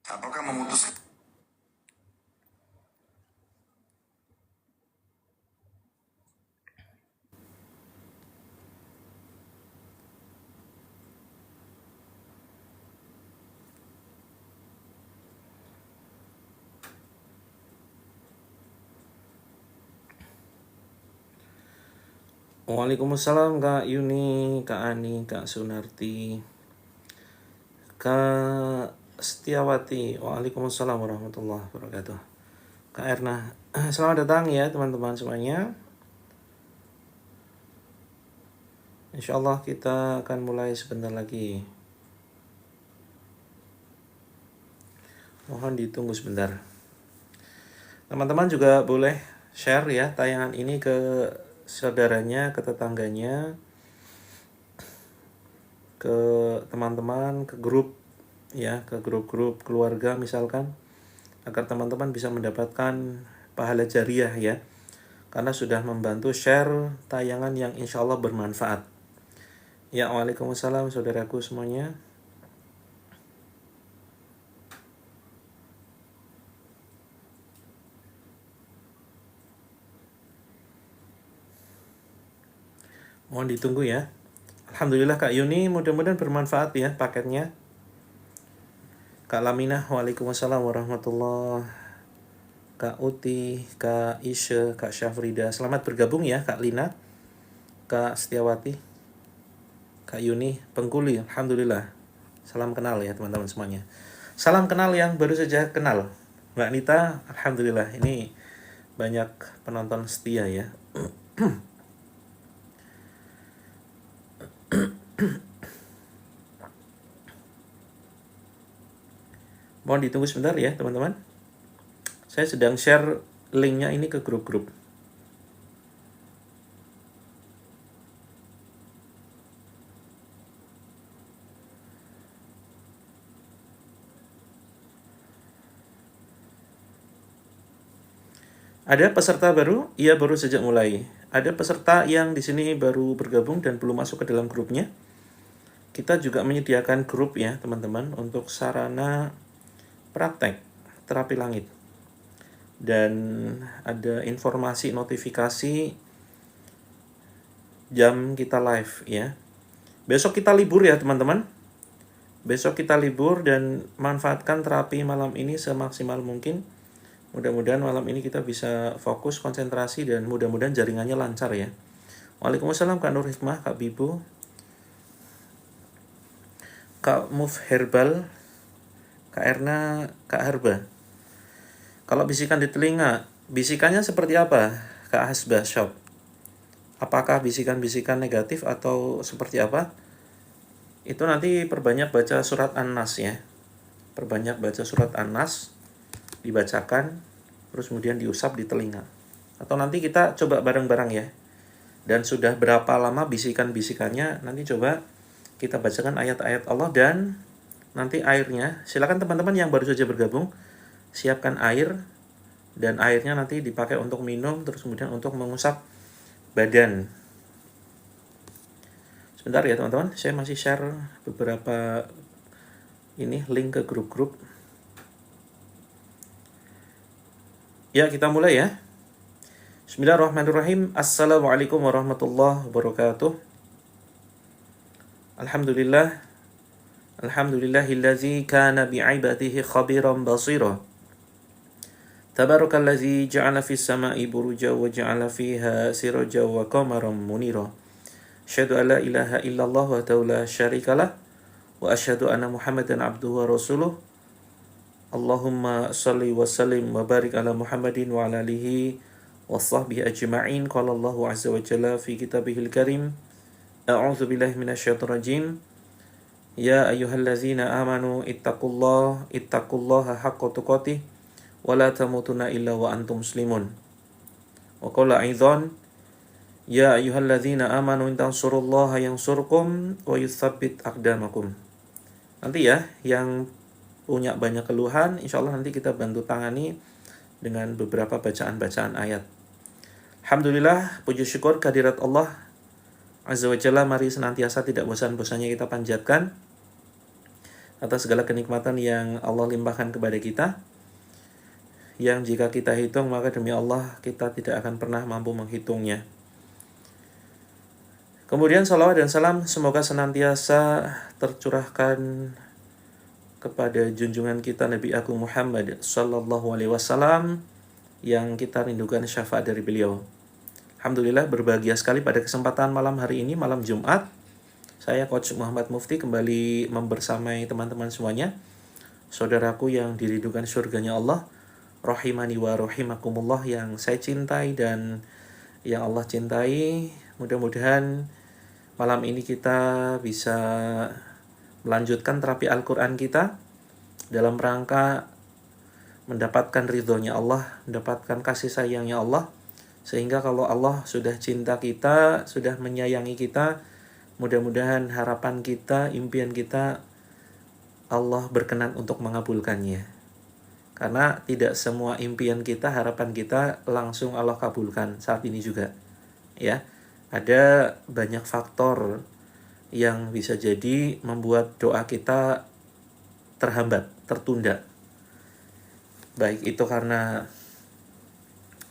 Apakah memutuskan? Waalaikumsalam Kak Yuni, Kak Ani, Kak Sunarti, Kak Setiawati. Waalaikumsalam warahmatullahi wabarakatuh. Kak Erna, selamat datang ya teman-teman semuanya. Insya Allah kita akan mulai sebentar lagi. Mohon ditunggu sebentar. Teman-teman juga boleh share ya tayangan ini ke saudaranya, ke tetangganya, ke teman-teman, ke grup ya, ke grup-grup keluarga misalkan, agar teman-teman bisa mendapatkan pahala jariah ya, karena sudah membantu share tayangan yang insya Allah bermanfaat. Ya, waalaikumsalam saudaraku semuanya. Mohon ditunggu ya. Alhamdulillah Kak Yuni, mudah-mudahan bermanfaat ya paketnya. Kak Laminah, waalaikumsalam warahmatullahi. Kak Uti, Kak Isya, Kak Syafrida, selamat bergabung ya Kak Lina, Kak Setiawati, Kak Yuni, Pengkuli, alhamdulillah. Salam kenal ya teman-teman semuanya. Salam kenal yang baru saja kenal. Mbak Nita, alhamdulillah ini banyak penonton setia ya. Mohon ditunggu sebentar ya teman-teman. Saya sedang share linknya ini ke grup-grup. Ada peserta baru? Iya, baru sejak mulai. Ada peserta yang di sini baru bergabung dan belum masuk ke dalam grupnya. Kita juga menyediakan grup ya teman-teman untuk sarana praktek terapi langit. Dan ada informasi notifikasi jam kita live ya. Besok kita libur ya teman-teman. Besok kita libur dan manfaatkan terapi malam ini semaksimal mungkin. Mudah-mudahan malam ini kita bisa fokus, konsentrasi, dan mudah-mudahan jaringannya lancar ya. Waalaikumsalam Kak Nur Hikmah, Kak Bibu, Kak Move Herbal, Kak Erna, Kak Herba. Kalau bisikan di telinga, bisikannya seperti apa Kak Hasbah Shop? Apakah bisikan-bisikan negatif atau seperti apa? Itu nanti perbanyak baca surat An-Nas ya. Perbanyak baca surat An-Nas, dibacakan, terus kemudian diusap di telinga. Atau nanti kita coba bareng-bareng ya. Dan sudah berapa lama bisikan-bisikannya, nanti coba kita bacakan ayat-ayat Allah dan nanti airnya. Silakan teman-teman yang baru saja bergabung, siapkan air, dan airnya nanti dipakai untuk minum, terus kemudian untuk mengusap badan. Sebentar ya teman-teman, saya masih share beberapa ini link ke grup-grup. Ya, kita mulai ya. Bismillahirrahmanirrahim. Assalamualaikum warahmatullahi wabarakatuh. Alhamdulillah. Alhamdulillahillazi kana bi'ibadihi khabiran basira. Tabarakalladzi ja'ala fis sama'i buruja wa ja'ala fiha siraja wa qamaran munira. Asyhadu an la ilaha illallah wa la syarikalah wa asyhadu anna Muhammadan abduhu wa rasuluh. Allahumma salli wa sallim wa barik ala Muhammadin wa ala alihi wa sahbihi ajma'in. Qala Allahu azza wa jalla fi kitabihil karim. A'udzu billahi minasyaitonir rajim. Ya ayyuhallazina amanu ittaqullaha haqqa tuqatih wa la tamutunna illa wa antum muslimun. Wa qala aidzan ya ayyuhallazina amanu in tansurullaha yansurkum wa yutsabbit aqdamakum. Nanti ya yang punya banyak keluhan, insya Allah nanti kita bantu tangani dengan beberapa bacaan-bacaan ayat. Alhamdulillah, puji syukur kehadirat Allah Azza wa Jalla, mari senantiasa tidak bosan-bosannya kita panjatkan. atas segala kenikmatan yang Allah limpahkan kepada kita, yang jika kita hitung maka demi Allah kita tidak akan pernah mampu menghitungnya. Kemudian salawat dan salam semoga senantiasa tercurahkan kepada junjungan kita Nabi Agung Muhammad Sallallahu Alaihi Wasallam yang kita rindukan syafaat dari beliau. Alhamdulillah berbahagia sekali pada kesempatan malam hari ini, malam Jumat. Saya Coach Muhammad Mufti kembali membersamai teman-teman semuanya, saudaraku yang dirindukan surganya Allah, rahimani wa rahimakumullah, yang saya cintai dan yang Allah cintai. Mudah-mudahan malam ini kita bisa melanjutkan terapi Al-Quran kita dalam rangka mendapatkan ridhonya Allah, mendapatkan kasih sayangnya Allah. Sehingga kalau Allah sudah cinta kita, sudah menyayangi kita, mudah-mudahan harapan kita, impian kita, Allah berkenan untuk mengabulkannya. Karena tidak semua impian kita, harapan kita langsung Allah kabulkan saat ini juga. Ya, ada banyak faktor yang bisa jadi membuat doa kita terhambat, tertunda. Baik itu karena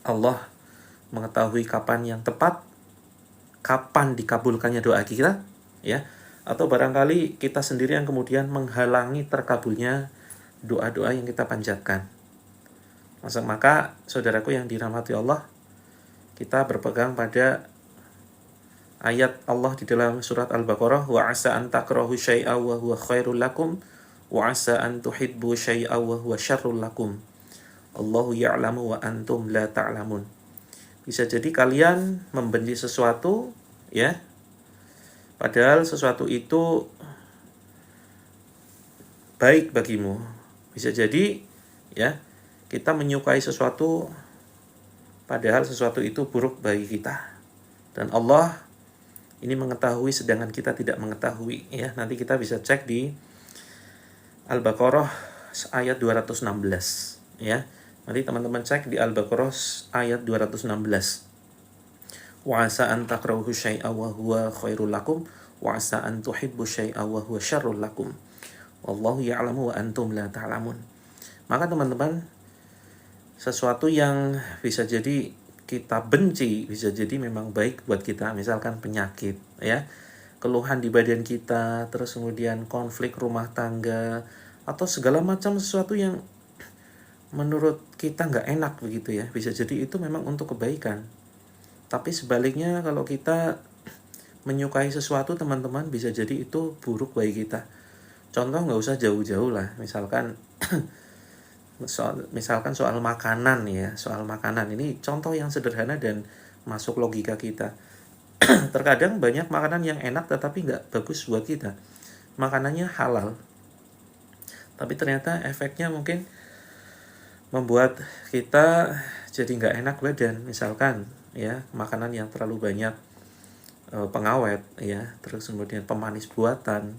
Allah mengetahui kapan yang tepat, kapan dikabulkannya doa kita, ya, atau barangkali kita sendiri yang kemudian menghalangi terkabulnya doa-doa yang kita panjatkan. Maka saudaraku yang dirahmati Allah, kita berpegang pada ayat Allah di dalam surat Al-Baqarah, wa asa an takrahu syai'a wa huwa khairul lakum wa asa an tuhibbu syai'a wa huwa syarrul lakum. Allahu ya'lamu wa antum la ta'lamun. Bisa jadi kalian membenci sesuatu, ya, padahal sesuatu itu baik bagimu. Bisa jadi, ya, kita menyukai sesuatu padahal sesuatu itu buruk bagi kita. Dan Allah ini mengetahui sedangkan kita tidak mengetahui, ya. Nanti kita bisa cek di Al-Baqarah ayat 216, ya. Nanti teman-teman cek di Al-Baqarah ayat 216. Wa asa an takrahu syai'a wa huwa khairul lakum wa asa an tuhibbu syai'a wa huwa syarrul lakum. Wallahu ya'lamu wa antum la ta'lamun. Maka teman-teman, sesuatu yang bisa jadi kita benci, bisa jadi memang baik buat kita, misalkan penyakit, ya, keluhan di badan kita, terus kemudian konflik rumah tangga, atau segala macam sesuatu yang menurut kita nggak enak begitu, ya, bisa jadi itu memang untuk kebaikan. Tapi sebaliknya kalau kita menyukai sesuatu teman-teman, bisa jadi itu buruk bagi kita. Contoh nggak usah jauh-jauh lah, misalkan soal makanan, ya, soal makanan ini contoh yang sederhana dan masuk logika kita. Terkadang banyak makanan yang enak tetapi nggak bagus buat kita, makanannya halal, tapi ternyata efeknya mungkin membuat kita jadi nggak enak badan, misalkan, ya, makanan yang terlalu banyak pengawet, ya, terus kemudian pemanis buatan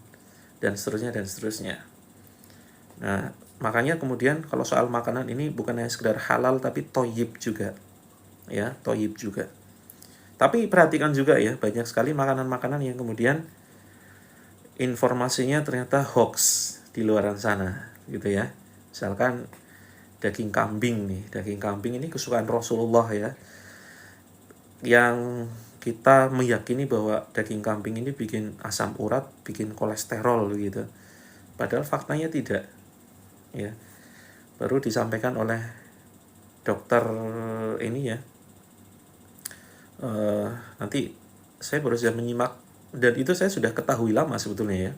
dan seterusnya dan seterusnya. Nah, makanya kemudian kalau soal makanan ini bukan hanya sekedar halal tapi thayyib juga, ya, thayyib juga. Tapi perhatikan juga, ya, banyak sekali makanan-makanan yang kemudian informasinya ternyata hoax di luaran sana, gitu, ya. Misalkan daging kambing nih, daging kambing ini kesukaan Rasulullah, ya, yang kita meyakini bahwa daging kambing ini bikin asam urat, bikin kolesterol gitu. Padahal faktanya tidak, ya. Baru disampaikan oleh dokter ini, ya. Nanti saya baru saja menyimak, dan itu saya sudah ketahui lama sebetulnya, ya.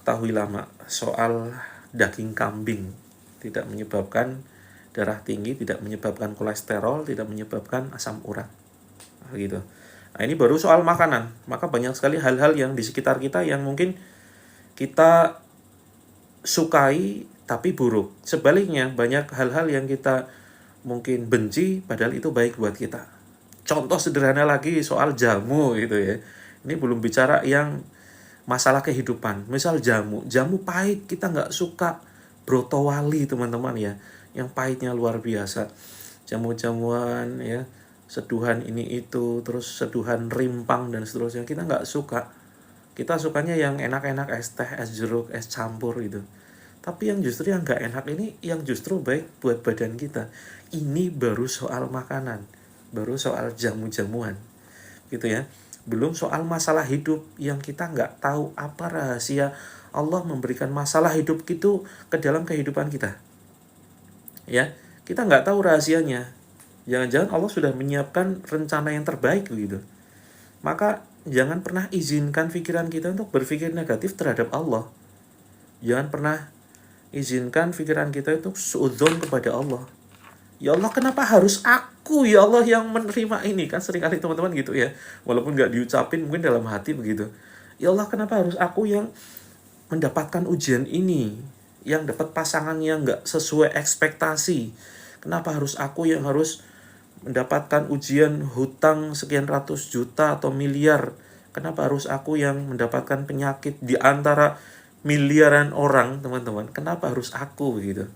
Ketahui lama soal daging kambing tidak menyebabkan darah tinggi, tidak menyebabkan kolesterol, tidak menyebabkan asam urat, gitu. Nah, ini baru soal makanan. Maka banyak sekali hal-hal yang di sekitar kita yang mungkin kita sukai tapi buruk. Sebaliknya, banyak hal-hal yang kita mungkin benci padahal itu baik buat kita. Contoh sederhana lagi soal jamu, gitu, ya. Ini belum bicara yang masalah kehidupan. Misal jamu pahit, kita nggak suka. Broto wali, teman-teman, ya, yang pahitnya luar biasa. Jamu-jamuan, ya, seduhan ini itu, terus seduhan rimpang dan seterusnya, kita nggak suka. Kita sukanya yang enak-enak, es teh, es jeruk, es campur gitu. Tapi yang justru yang nggak enak ini yang justru baik buat badan kita. Ini baru soal makanan, baru soal jamu-jamuan gitu ya. Belum soal masalah hidup yang kita nggak tahu apa rahasia Allah memberikan masalah hidup itu ke dalam kehidupan kita. Ya, kita nggak tahu rahasianya. Jangan-jangan Allah sudah menyiapkan rencana yang terbaik begitu. Maka jangan pernah izinkan pikiran kita untuk berpikir negatif terhadap Allah. Jangan pernah izinkan pikiran kita untuk suudzon kepada Allah. Ya Allah, kenapa harus aku ya Allah yang menerima ini? Kan seringkali teman-teman gitu ya. Walaupun nggak diucapin, mungkin dalam hati begitu. Ya Allah, kenapa harus aku yang mendapatkan ujian ini? Yang dapat pasangan yang nggak sesuai ekspektasi. Kenapa harus aku yang harus mendapatkan ujian hutang sekian ratus juta atau miliar? Kenapa harus aku yang mendapatkan penyakit di antara miliaran orang, teman-teman? Kenapa harus aku begitu?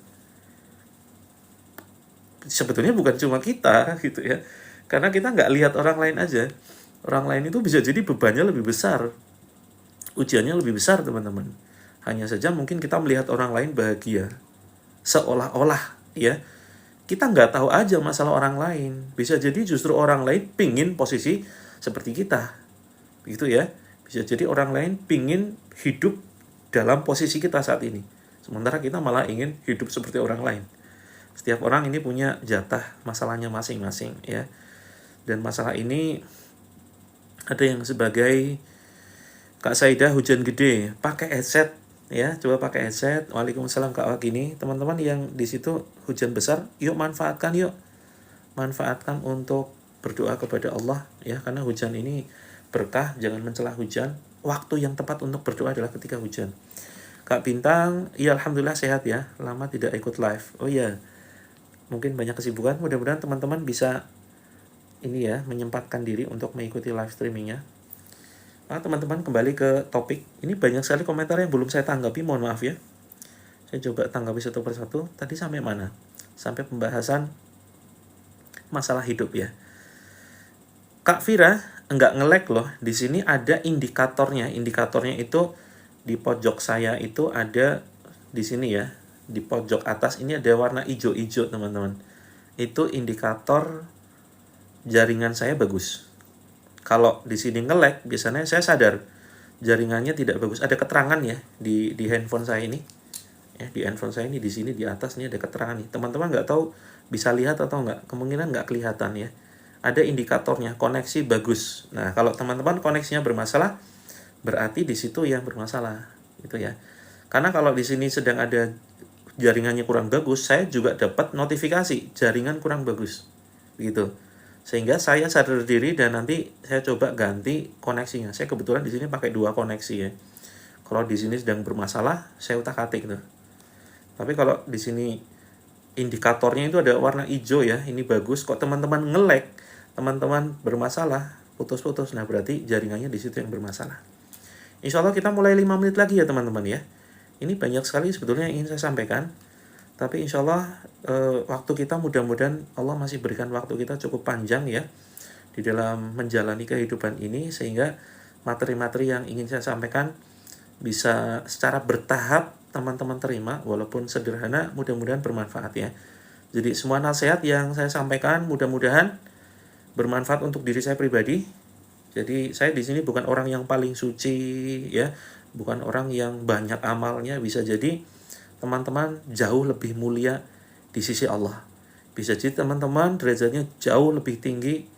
Sebetulnya bukan cuma kita gitu ya, karena kita nggak lihat orang lain aja. Orang lain itu bisa jadi bebannya lebih besar, ujiannya lebih besar, teman-teman. Hanya saja mungkin kita melihat orang lain bahagia, seolah-olah ya. Kita nggak tahu aja masalah orang lain. Bisa jadi justru orang lain pingin posisi seperti kita, gitu ya. Bisa jadi orang lain pingin hidup dalam posisi kita saat ini, sementara kita malah ingin hidup seperti orang lain. Setiap orang ini punya jatah masalahnya masing-masing ya. Dan masalah ini ada yang sebagai Kak Saidah hujan gede, pakai headset ya, coba pakai headset. Waalaikumsalam Kak Wakini. Teman-teman yang di situ hujan besar, yuk manfaatkan yuk. Manfaatkan untuk berdoa kepada Allah ya, karena hujan ini berkah, jangan mencela hujan. Waktu yang tepat untuk berdoa adalah ketika hujan. Kak Bintang, ya alhamdulillah sehat ya, lama tidak ikut live. Oh iya, mungkin banyak kesibukan, mudah-mudahan teman-teman bisa ini ya, menyempatkan diri untuk mengikuti live streamingnya. Nah, teman-teman kembali ke topik. Ini banyak sekali komentar yang belum saya tanggapi, mohon maaf ya. Saya coba tanggapi satu persatu. Tadi sampai mana? Sampai pembahasan masalah hidup ya. Kak Vira enggak nge-lag loh. Di sini ada indikatornya. Indikatornya itu di pojok saya itu ada di sini ya. Di pojok atas ini ada warna hijau-hijau, teman-teman. Itu indikator jaringan saya bagus. Kalau di sini nge-lag, biasanya saya sadar jaringannya tidak bagus. Ada keterangan ya di handphone saya ini. Ya, di handphone saya ini di sini di atas nih ada keterangan nih. Teman-teman nggak tahu bisa lihat atau nggak? Kemungkinan nggak kelihatan ya. Ada indikatornya, koneksi bagus. Nah, kalau teman-teman koneksinya bermasalah, berarti di situ yang bermasalah, gitu ya. Karena kalau di sini sedang ada jaringannya kurang bagus, saya juga dapat notifikasi jaringan kurang bagus, gitu. Sehingga saya sadar diri dan nanti saya coba ganti koneksinya. Saya kebetulan di sini pakai 2 koneksi ya. Kalau di sini sedang bermasalah, saya utak-atik tuh. Tapi kalau di sini indikatornya itu ada warna hijau ya, ini bagus. Kok teman-teman nge-lag, teman-teman bermasalah, putus-putus, nah berarti jaringannya di situ yang bermasalah. Insya Allah kita mulai 5 menit lagi ya teman-teman ya. Ini banyak sekali sebetulnya yang ingin saya sampaikan. Tapi insya Allah waktu kita mudah-mudahan Allah masih berikan waktu kita cukup panjang ya di dalam menjalani kehidupan ini, sehingga materi-materi yang ingin saya sampaikan bisa secara bertahap teman-teman terima, walaupun sederhana, mudah-mudahan bermanfaat ya. Jadi semua nasihat yang saya sampaikan mudah-mudahan bermanfaat untuk diri saya pribadi. Jadi saya di sini bukan orang yang paling suci ya, bukan orang yang banyak amalnya. Bisa jadi teman-teman jauh lebih mulia di sisi Allah. Bisa jadi teman-teman derajatnya jauh lebih tinggi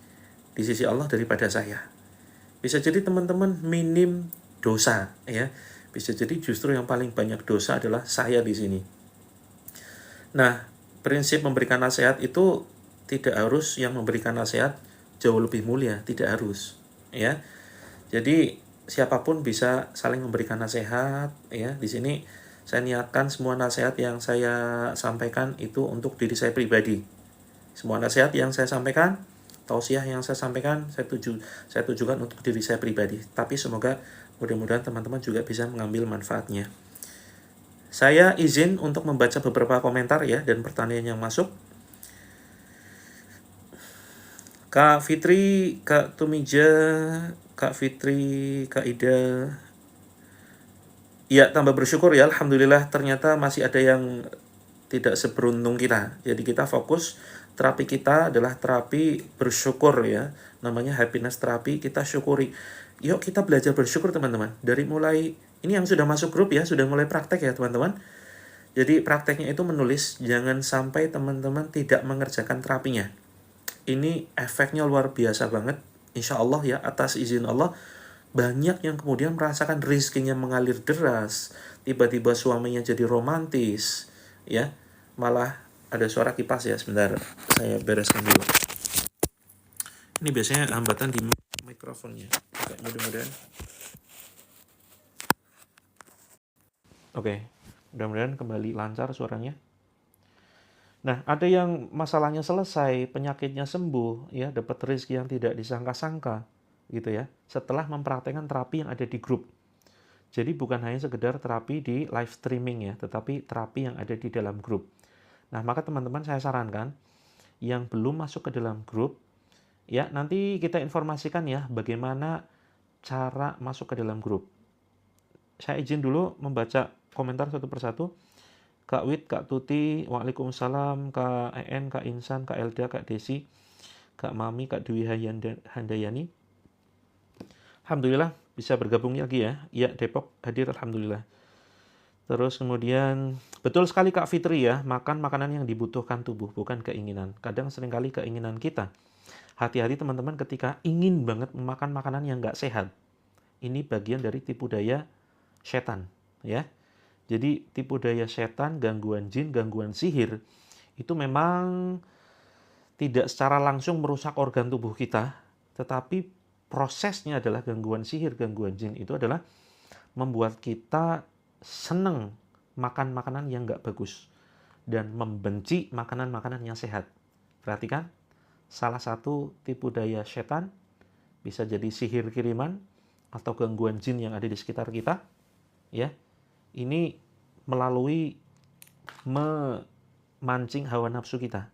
di sisi Allah daripada saya. Bisa jadi teman-teman minim dosa ya. Bisa jadi justru yang paling banyak dosa adalah saya di sini. Nah, prinsip memberikan nasihat itu tidak harus yang memberikan nasihat jauh lebih mulia, tidak harus ya. Jadi siapapun bisa saling memberikan nasihat ya. Di sini saya niatkan semua nasihat yang saya sampaikan itu untuk diri saya pribadi. Semua nasihat yang saya sampaikan, tausiah yang saya sampaikan, saya tujukan untuk diri saya pribadi. Tapi semoga mudah-mudahan teman-teman juga bisa mengambil manfaatnya. Saya izin untuk membaca beberapa komentar ya dan pertanyaan yang masuk. Kak Fitri, Kak Tumija, Kak Fitri, Kak Ida, Ya, tambah bersyukur ya, alhamdulillah ternyata masih ada yang tidak seberuntung kita. Jadi kita fokus, terapi kita adalah terapi bersyukur ya. Namanya happiness terapi, kita syukuri. Yuk kita belajar bersyukur teman-teman. Dari mulai, ini yang sudah masuk grup ya, sudah mulai praktek ya teman-teman. Jadi prakteknya itu menulis, jangan sampai teman-teman tidak mengerjakan terapinya. Ini efeknya luar biasa banget. Insya Allah ya, atas izin Allah, banyak yang kemudian merasakan rezekinya mengalir deras, tiba-tiba suaminya jadi romantis, ya. Malah ada suara kipas ya, sebentar. Saya bereskan dulu. Ini biasanya hambatan di mikrofonnya. Oke, mudah-mudahan. Oke, mudah-mudahan kembali lancar suaranya. Nah, ada yang masalahnya selesai, penyakitnya sembuh, ya, dapat rezeki yang tidak disangka-sangka, gitu ya. Setelah mempraktekkan terapi yang ada di grup. Jadi bukan hanya sekedar terapi di live streaming ya, tetapi terapi yang ada di dalam grup. Nah, maka teman-teman saya sarankan yang belum masuk ke dalam grup, ya nanti kita informasikan ya bagaimana cara masuk ke dalam grup. Saya izin dulu membaca komentar satu persatu. Kak Wid, Kak Tuti, Waalaikumsalam, Kak EN, Kak Insan, Kak Elda, Kak Desi, Kak Mami, Kak Dwi Handayani. Alhamdulillah bisa bergabung lagi ya. Ya, Depok hadir Alhamdulillah. Terus kemudian, betul sekali Kak Fitri ya, makan makanan yang dibutuhkan tubuh, bukan keinginan. Kadang seringkali keinginan kita. Hati-hati teman-teman ketika ingin banget memakan makanan yang nggak sehat. Ini bagian dari tipu daya setan ya. Jadi tipu daya setan, gangguan jin, gangguan sihir itu memang tidak secara langsung merusak organ tubuh kita, tetapi prosesnya adalah gangguan sihir, gangguan jin itu adalah membuat kita seneng makan makanan yang nggak bagus dan membenci makanan-makanan yang sehat. Perhatikan, salah satu tipu daya setan bisa jadi sihir kiriman atau gangguan jin yang ada di sekitar kita, ya. Ini melalui memancing hawa nafsu kita.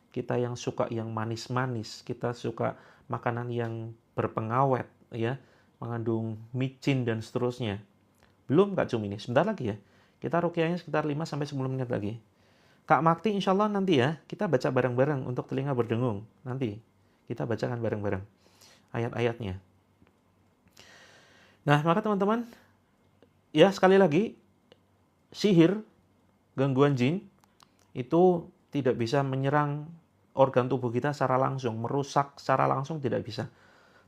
Kita yang suka yang manis-manis, kita suka makanan yang berpengawet, ya, mengandung micin dan seterusnya. Belum Kak Cum ini, sebentar lagi ya. Kita ruqyahnya sekitar 5-10 menit lagi. Kak Makti insya Allah nanti ya, kita baca bareng-bareng untuk telinga berdengung. Nanti kita bacakan bareng-bareng ayat-ayatnya. Nah, maka teman-teman, ya sekali lagi, sihir, gangguan jin, itu tidak bisa menyerang organ tubuh kita secara langsung, merusak secara langsung tidak bisa.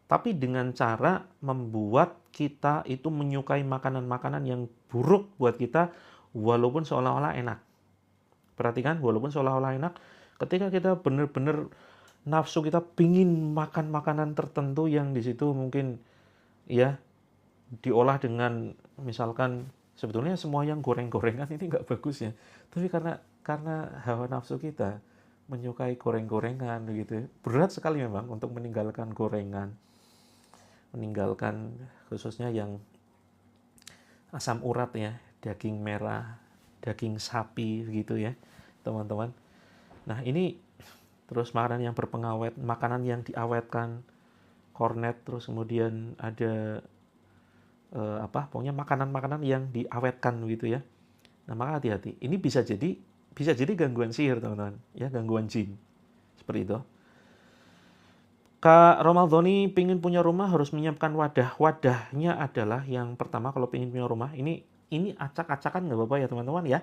Tapi dengan cara membuat kita itu menyukai makanan-makanan yang buruk buat kita, walaupun seolah-olah enak. Perhatikan, walaupun seolah-olah enak, ketika kita benar-benar nafsu kita pingin makan makanan tertentu yang di situ mungkin ya diolah dengan misalkan sebetulnya semua yang goreng-gorengan ini nggak bagus ya, tapi karena hawa nafsu kita menyukai goreng-gorengan gitu, berat sekali memang untuk meninggalkan gorengan, meninggalkan khususnya yang asam urat ya, daging merah, daging sapi gitu ya teman-teman. Nah ini terus makanan yang berpengawet, makanan yang diawetkan, kornet, terus kemudian ada pokoknya makanan-makanan yang diawetkan gitu ya. Nah maka hati-hati, ini bisa jadi gangguan sihir teman-teman ya, gangguan jin seperti itu. Kak Romaldoni pingin punya rumah harus menyiapkan wadah. Wadahnya adalah yang pertama kalau pingin punya rumah ini acak-acakan nggak apa-apa ya teman-teman ya.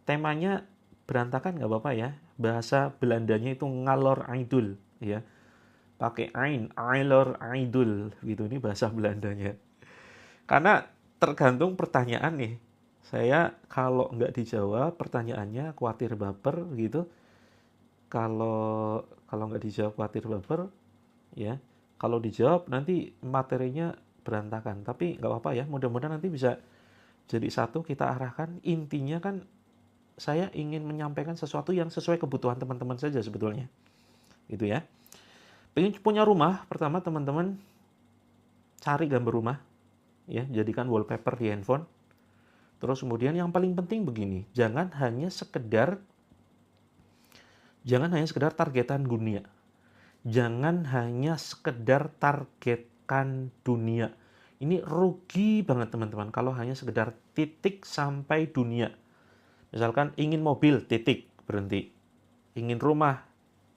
Temanya berantakan nggak apa-apa ya. Bahasa Belandanya itu ngalor aidul ya. Pakai ain, ailor aidul gitu, ini bahasa Belandanya. Karena tergantung pertanyaan nih. Saya kalau nggak dijawab pertanyaannya khawatir baper gitu. Kalau nggak dijawab khawatir baper, ya. Kalau dijawab nanti materinya berantakan. Tapi nggak apa-apa ya. Mudah-mudahan nanti bisa jadi satu kita arahkan. Intinya kan saya ingin menyampaikan sesuatu yang sesuai kebutuhan teman-teman saja sebetulnya. Gitu ya. Pengen punya rumah, pertama teman-teman cari gambar rumah. Ya, jadikan wallpaper di handphone. Terus kemudian yang paling penting begini, jangan hanya sekedar targetan dunia. Jangan hanya sekedar targetkan dunia. Ini rugi banget teman-teman kalau hanya sekedar titik sampai dunia. Misalkan ingin mobil, titik, berhenti. Ingin rumah,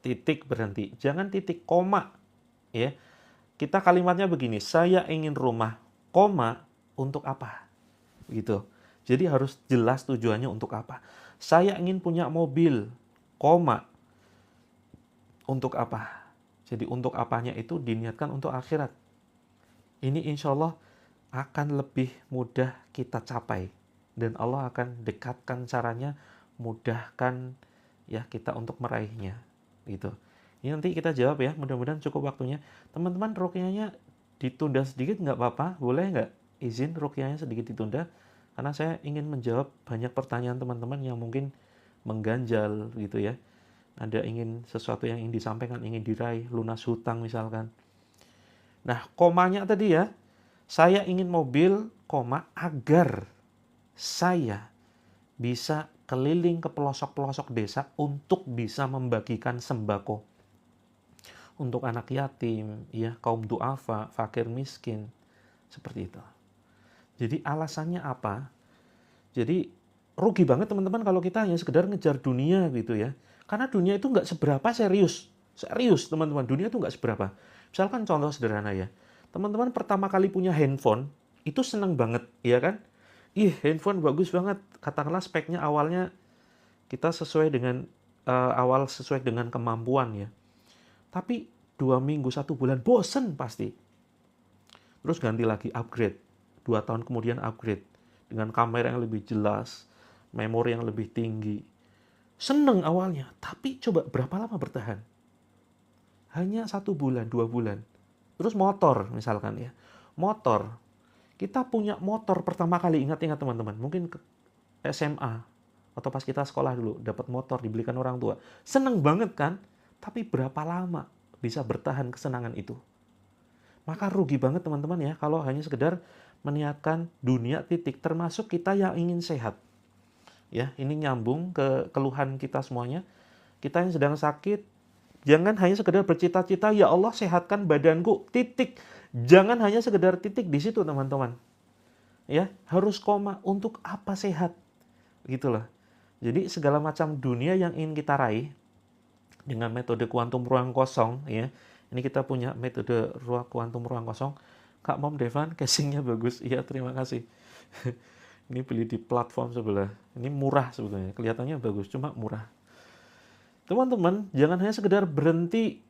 titik, berhenti. Jangan titik, koma. Ya, kita kalimatnya begini, saya ingin rumah, koma, untuk apa? Gitu. Jadi harus jelas tujuannya untuk apa. Saya ingin punya mobil, koma, untuk apa? Jadi untuk apanya itu diniatkan untuk akhirat. Ini insya Allah akan lebih mudah kita capai. Dan Allah akan dekatkan caranya, mudahkan ya kita untuk meraihnya. Gitu. Ini nanti kita jawab ya, mudah-mudahan cukup waktunya. Teman-teman ruqyahnya ditunda sedikit nggak apa-apa? Boleh nggak izin ruqyahnya sedikit ditunda? Karena saya ingin menjawab banyak pertanyaan teman-teman yang mungkin mengganjal gitu ya. Ada ingin sesuatu yang ingin disampaikan, ingin diraih, lunas hutang misalkan. Nah, komanya tadi ya, saya ingin mobil, koma, agar saya bisa keliling ke pelosok-pelosok desa untuk bisa membagikan sembako untuk anak yatim, ya, kaum duafa, fakir miskin, seperti itu. Jadi alasannya apa? Jadi rugi banget teman-teman kalau kita hanya sekedar ngejar dunia gitu ya. Karena dunia itu nggak seberapa serius. Serius teman-teman, dunia itu nggak seberapa. Misalkan contoh sederhana ya. Teman-teman pertama kali punya handphone, itu seneng banget, ya kan? Ih, handphone bagus banget. Katakanlah speknya awalnya kita sesuai dengan awal sesuai dengan kemampuan ya. Tapi 2 minggu, 1 bulan bosen pasti. Terus ganti lagi upgrade. 2 tahun kemudian upgrade dengan kamera yang lebih jelas, memori yang lebih tinggi. Seneng awalnya, tapi coba berapa lama bertahan? Hanya 1 bulan, 2 bulan. Terus motor misalkan ya. Motor. Kita punya motor pertama kali, ingat-ingat teman-teman. Mungkin ke SMA atau pas kita sekolah dulu dapat motor dibelikan orang tua. Seneng banget kan? Tapi berapa lama bisa bertahan kesenangan itu? Maka rugi banget teman-teman ya kalau hanya sekedar meniatkan dunia titik, termasuk kita yang ingin sehat. Ya, ini nyambung ke keluhan kita semuanya. Kita yang sedang sakit, jangan hanya sekedar bercita-cita, ya Allah sehatkan badanku, titik. Jangan hanya sekedar titik di situ teman-teman. Ya, harus koma, untuk apa sehat? Gitulah. Jadi segala macam dunia yang ingin kita raih dengan metode kuantum ruang kosong ya. Ini kita punya metode kuantum ruang kosong. Kak Mom Devan, casingnya bagus. Iya, terima kasih. Ini beli di platform sebelah. Ini murah sebetulnya. Kelihatannya bagus, cuma murah. Teman-teman, jangan hanya sekedar berhenti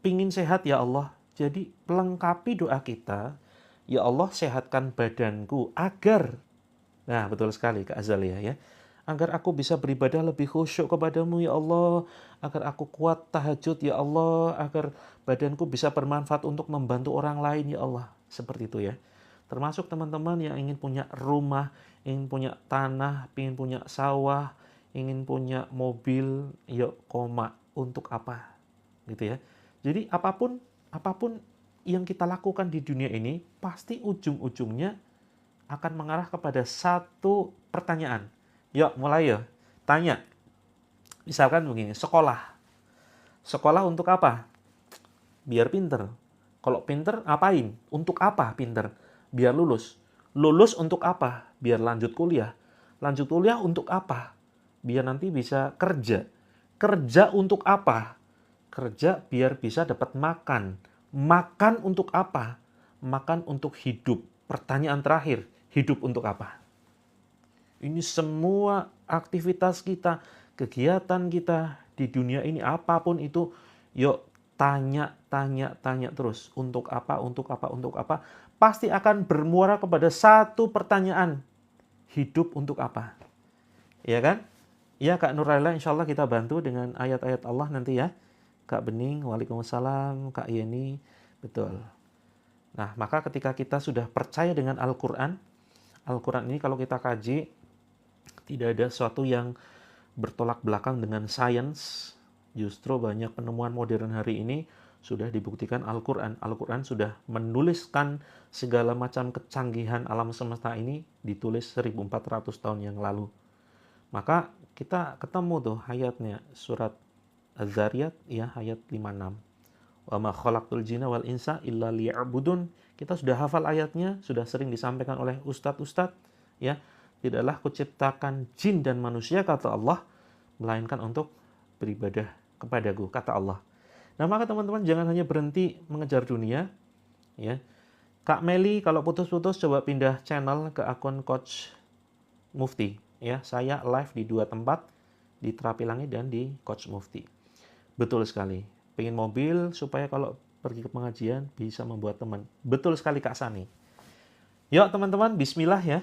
pingin sehat ya Allah. Jadi pelengkapi doa kita. Ya Allah, sehatkan badanku agar, nah betul sekali Kak Azalia ya, agar aku bisa beribadah lebih khusyuk kepadamu ya Allah, agar aku kuat tahajud ya Allah, agar badanku bisa bermanfaat untuk membantu orang lain ya Allah. Seperti itu ya. Termasuk teman-teman yang ingin punya rumah, ingin punya tanah, ingin punya sawah, ingin punya mobil, yuk koma, untuk apa? Gitu ya. Jadi apapun yang kita lakukan di dunia ini, pasti ujung-ujungnya akan mengarah kepada satu pertanyaan. Yuk, mulai ya. Tanya. Misalkan begini, sekolah. Sekolah untuk apa? Biar pinter. Kalau pinter, ngapain? Untuk apa pinter? Biar lulus. Lulus untuk apa? Biar lanjut kuliah. Lanjut kuliah untuk apa? Biar nanti bisa kerja. Kerja untuk apa? Kerja biar bisa dapat makan. Makan untuk apa? Makan untuk hidup. Pertanyaan terakhir, hidup untuk apa? Ini semua aktivitas kita, kegiatan kita di dunia ini, apapun itu, yuk tanya terus. Untuk apa, untuk apa, untuk apa? Pasti akan bermuara kepada satu pertanyaan. Hidup untuk apa? Ya kan? Ya Kak Nuraila, insya Allah kita bantu dengan ayat-ayat Allah nanti ya. Kak Bening, waalaikumsalam. Kak Yeni, betul. Nah, maka ketika kita sudah percaya dengan Al-Quran, Al-Quran ini kalau kita kaji, tidak ada sesuatu yang bertolak belakang dengan sains. Justru banyak penemuan modern hari ini sudah dibuktikan Al-Quran. Al-Quran sudah menuliskan segala macam kecanggihan alam semesta ini, ditulis 1400 tahun yang lalu. Maka kita ketemu tuh ayatnya, surat Az-Zariyat ya, ayat 56. Wa ma khalaqtul jinna wal insa illa liya'budun. Kita sudah hafal ayatnya, sudah sering disampaikan oleh ustadz-ustadz, ya. Tidaklah kuciptakan jin dan manusia, kata Allah, melainkan untuk beribadah kepadaku, kata Allah. Nah, maka teman-teman jangan hanya berhenti mengejar dunia, ya. Kak Meli kalau putus-putus coba pindah channel ke akun Coach Mufti, ya. Saya live di 2 tempat, di Terapi Langit dan di Coach Mufti. Betul sekali. Pengen mobil supaya kalau pergi ke pengajian bisa membuat teman. Betul sekali Kak Sani. Yuk teman-teman, bismillah ya.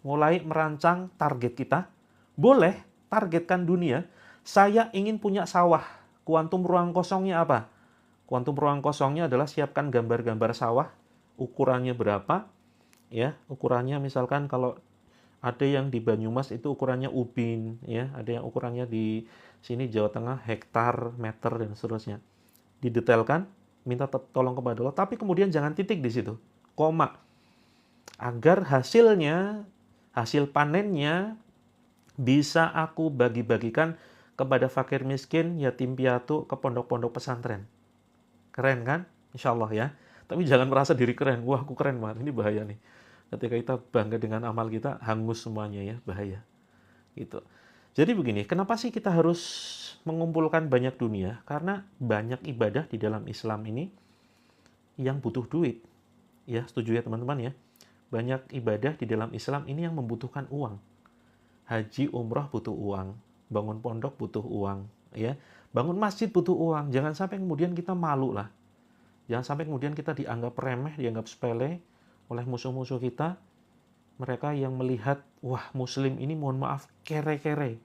Mulai merancang target kita. Boleh targetkan dunia. Saya ingin punya sawah. Kuantum ruang kosongnya apa? Kuantum ruang kosongnya adalah siapkan gambar-gambar sawah. Ukurannya berapa? Ya, ukurannya misalkan kalau ada yang di Banyumas itu ukurannya ubin, ya. Ada yang ukurannya di sini Jawa Tengah hektar, meter dan seterusnya. Didetailkan, minta tolong kepada Allah, tapi kemudian jangan titik di situ, koma. Agar hasilnya, hasil panennya bisa aku bagi-bagikan kepada fakir miskin, yatim piatu, ke pondok-pondok pesantren. Keren kan? Insya Allah ya. Tapi jangan merasa diri keren. Wah, aku keren banget. Ini bahaya nih. Ketika kita bangga dengan amal kita, hangus semuanya ya, bahaya. Gitu. Jadi begini, kenapa sih kita harus mengumpulkan banyak dunia? Karena banyak ibadah di dalam Islam ini yang butuh duit. Ya, setuju ya teman-teman ya? Banyak ibadah di dalam Islam ini yang membutuhkan uang. Haji, umrah butuh uang. Bangun pondok butuh uang. Ya, bangun masjid butuh uang. Jangan sampai kemudian kita malu lah. Jangan sampai kemudian kita dianggap remeh, dianggap sepele oleh musuh-musuh kita. Mereka yang melihat, wah muslim ini mohon maaf kere-kere.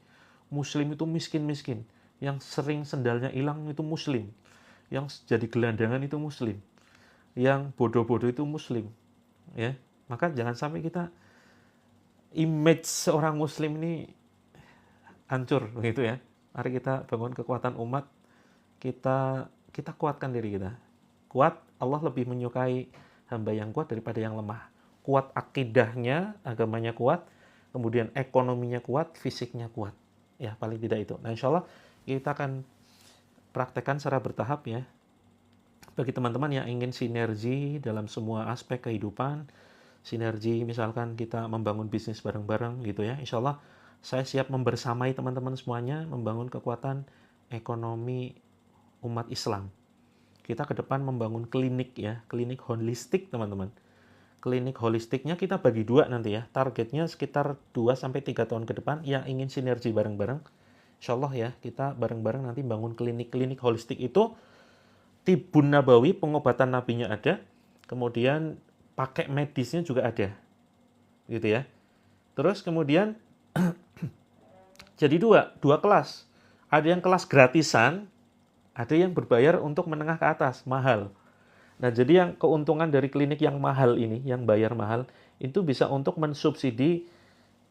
Muslim itu miskin-miskin. Yang sering sendalnya hilang itu muslim. Yang jadi gelandangan itu muslim. Yang bodoh-bodoh itu muslim. Ya, maka jangan sampai kita image seorang muslim ini hancur begitu ya. Mari kita bangun kekuatan umat. Kita kuatkan diri kita. Kuat, Allah lebih menyukai hamba yang kuat daripada yang lemah. Kuat akidahnya, agamanya kuat, kemudian ekonominya kuat, fisiknya kuat. Ya, paling tidak itu. Nah, insya Allah kita akan praktekkan secara bertahap ya. Bagi teman-teman yang ingin sinergi dalam semua aspek kehidupan, sinergi misalkan kita membangun bisnis bareng-bareng gitu ya. Insya Allah saya siap membersamai teman-teman semuanya membangun kekuatan ekonomi umat Islam. Kita ke depan membangun klinik ya, klinik holistik teman-teman. Klinik holistiknya kita bagi 2 nanti ya. Targetnya sekitar 2-3 tahun ke depan yang ingin sinergi bareng-bareng. Insya Allah ya, kita bareng-bareng nanti bangun klinik holistik itu. Tibun Nabawi, pengobatan nabinya ada. Kemudian pakai medisnya juga ada. Gitu ya. Terus kemudian jadi dua kelas. Ada yang kelas gratisan, ada yang berbayar untuk menengah ke atas, mahal. Nah, jadi yang keuntungan dari klinik yang mahal ini, yang bayar mahal, itu bisa untuk mensubsidi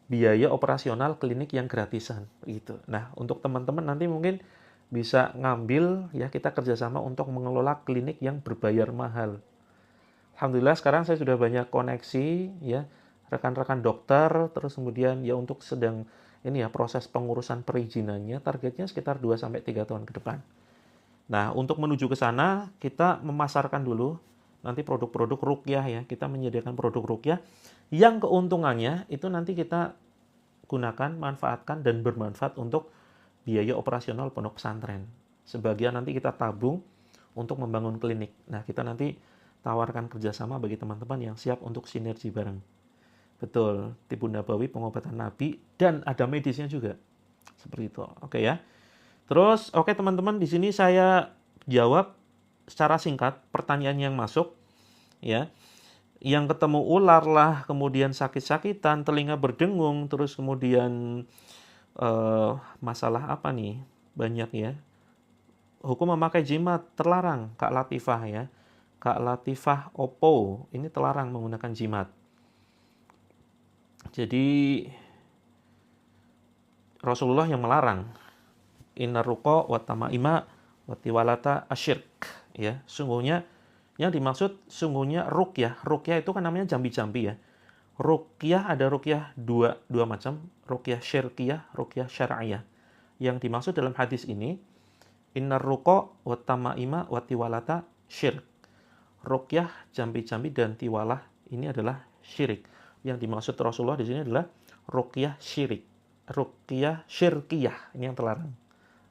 biaya operasional klinik yang gratisan. Gitu. Nah, untuk teman-teman nanti mungkin bisa ngambil, ya kita kerjasama untuk mengelola klinik yang berbayar mahal. Alhamdulillah sekarang saya sudah banyak koneksi, ya rekan-rekan dokter, terus kemudian ya untuk sedang ini ya proses pengurusan perizinannya, targetnya sekitar 2-3 tahun ke depan. Nah, untuk menuju ke sana, kita memasarkan dulu nanti produk-produk ruqyah ya. Kita menyediakan produk ruqyah yang keuntungannya itu nanti kita gunakan, manfaatkan, dan bermanfaat untuk biaya operasional pondok pesantren. Sebagian nanti kita tabung untuk membangun klinik. Nah, kita nanti tawarkan kerjasama bagi teman-teman yang siap untuk sinergi bareng. Betul, Tibun Nabawi, pengobatan Nabi, dan ada medisnya juga. Seperti itu, oke ya. Terus, oke teman-teman, di sini saya jawab secara singkat pertanyaan yang masuk, ya. Yang ketemu ular lah, kemudian sakit-sakitan, telinga berdengung, terus kemudian masalah apa nih? Banyak ya. Hukum memakai jimat terlarang, Kak Latifah ya. Kak Latifah Oppo, ini terlarang menggunakan jimat. Jadi Rasulullah yang melarang. Inna ruqa wa tamaima wa tiwalata asyirk, ya. Sungguhnya yang dimaksud sungguhnya ruqyah. Ruqyah itu kan namanya jambi-jambi ya. Ruqyah ada ruqyah dua macam, ruqyah syirkiyah, ruqyah syar'iyah. Yang dimaksud dalam hadis ini inna ruqa wa tamaima wa tiwalata syirk. ruqyah, jampi-jampi dan tiwalah ini adalah syirik. Yang dimaksud Rasulullah di sini adalah ruqyah syirik. Ruqyah syirkiyah, ini yang terlarang.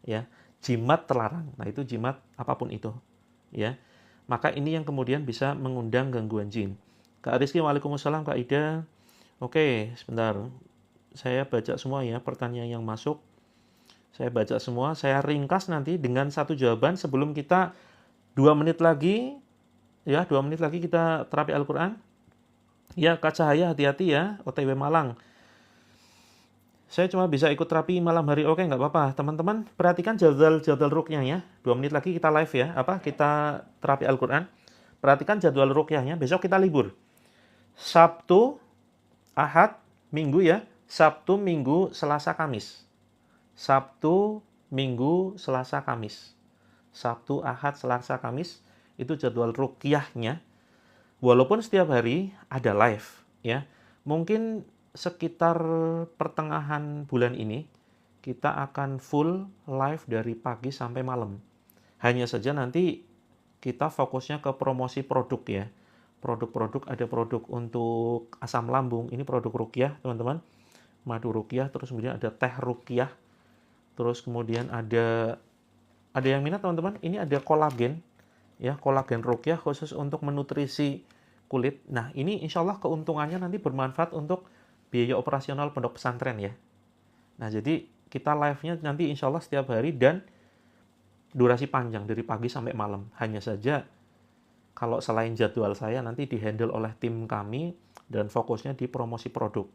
Ya, jimat terlarang. Nah, itu jimat apapun itu. Ya. Maka ini yang kemudian bisa mengundang gangguan jin. Kak Rizky, waalaikumsalam. Kak Ida. Oke, sebentar. Saya baca semua ya pertanyaan yang masuk. Saya baca semua, saya ringkas nanti dengan satu jawaban sebelum kita 2 menit lagi, ya 2 menit lagi kita terapi Al-Quran. Ya Kak Cahaya hati-hati ya, OTW Malang. Saya cuma bisa ikut terapi malam hari, oke nggak apa-apa. Teman-teman perhatikan jadwal rukyah ya. 2 menit lagi kita live ya, kita terapi Al-Quran. Perhatikan jadwal rukyahnya, besok kita libur. Sabtu, Ahad, Minggu ya. Sabtu, Minggu, Selasa, Kamis. Sabtu, Minggu, Selasa, Kamis. Sabtu, Ahad, Selasa, Kamis itu jadwal rukyahnya. Walaupun setiap hari ada live ya. Mungkin sekitar pertengahan bulan ini kita akan full live dari pagi sampai malam. Hanya saja nanti kita fokusnya ke promosi produk ya. Produk-produk, ada produk untuk asam lambung, ini produk rukyah teman-teman. Madu rukyah, terus kemudian ada teh rukyah. Terus kemudian ada yang minat teman-teman, ini ada kolagen ya, kolagen rukyah khusus untuk menutrisi kulit. Nah, ini insya Allah keuntungannya nanti bermanfaat untuk biaya operasional pondok pesantren ya. Nah, jadi kita live-nya nanti insya Allah setiap hari dan durasi panjang dari pagi sampai malam. Hanya saja kalau selain jadwal saya nanti dihandle oleh tim kami dan fokusnya di promosi produk.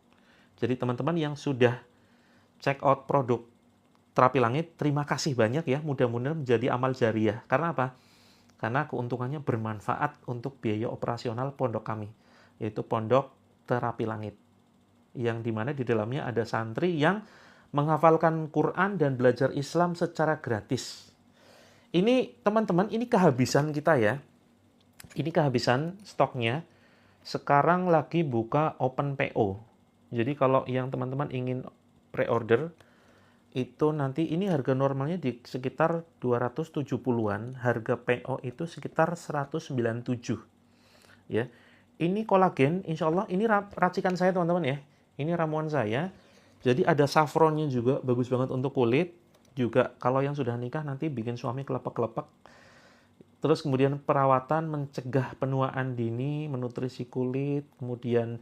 Jadi teman-teman yang sudah check out produk Terapi Langit, terima kasih banyak ya, mudah-mudahan menjadi amal jariah. Karena apa? Karena keuntungannya bermanfaat untuk biaya operasional pondok kami, yaitu Pondok Terapi Langit. Yang dimana di dalamnya ada santri yang menghafalkan Quran dan belajar Islam secara gratis. Ini teman-teman, ini kehabisan kita ya. Ini kehabisan stoknya. Sekarang lagi buka open PO. Jadi kalau yang teman-teman ingin pre-order, itu nanti ini harga normalnya di sekitar 270-an, harga PO itu sekitar 197 ya. Ini kolagen, insya Allah ini racikan saya teman-teman ya, ini ramuan saya. Jadi ada saffronnya juga, bagus banget untuk kulit. Juga kalau yang sudah nikah nanti bikin suami kelepek-kelepek. Terus kemudian perawatan mencegah penuaan dini, menutrisi kulit. Kemudian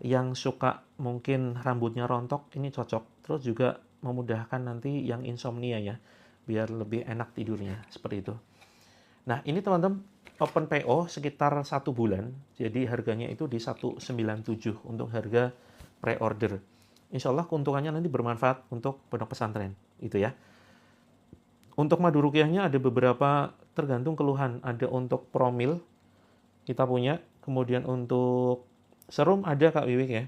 yang suka mungkin rambutnya rontok, ini cocok. Terus juga memudahkan nanti yang insomnia ya, biar lebih enak tidurnya, seperti itu. Nah, ini teman-teman open PO sekitar 1 bulan, jadi harganya itu di 197 untuk harga pre-order. Insya Allah keuntungannya nanti bermanfaat untuk pondok pesantren, itu ya. Untuk madu rukyahnya ada beberapa tergantung keluhan, ada untuk promil kita punya, kemudian untuk serum ada Kak Wiwik ya.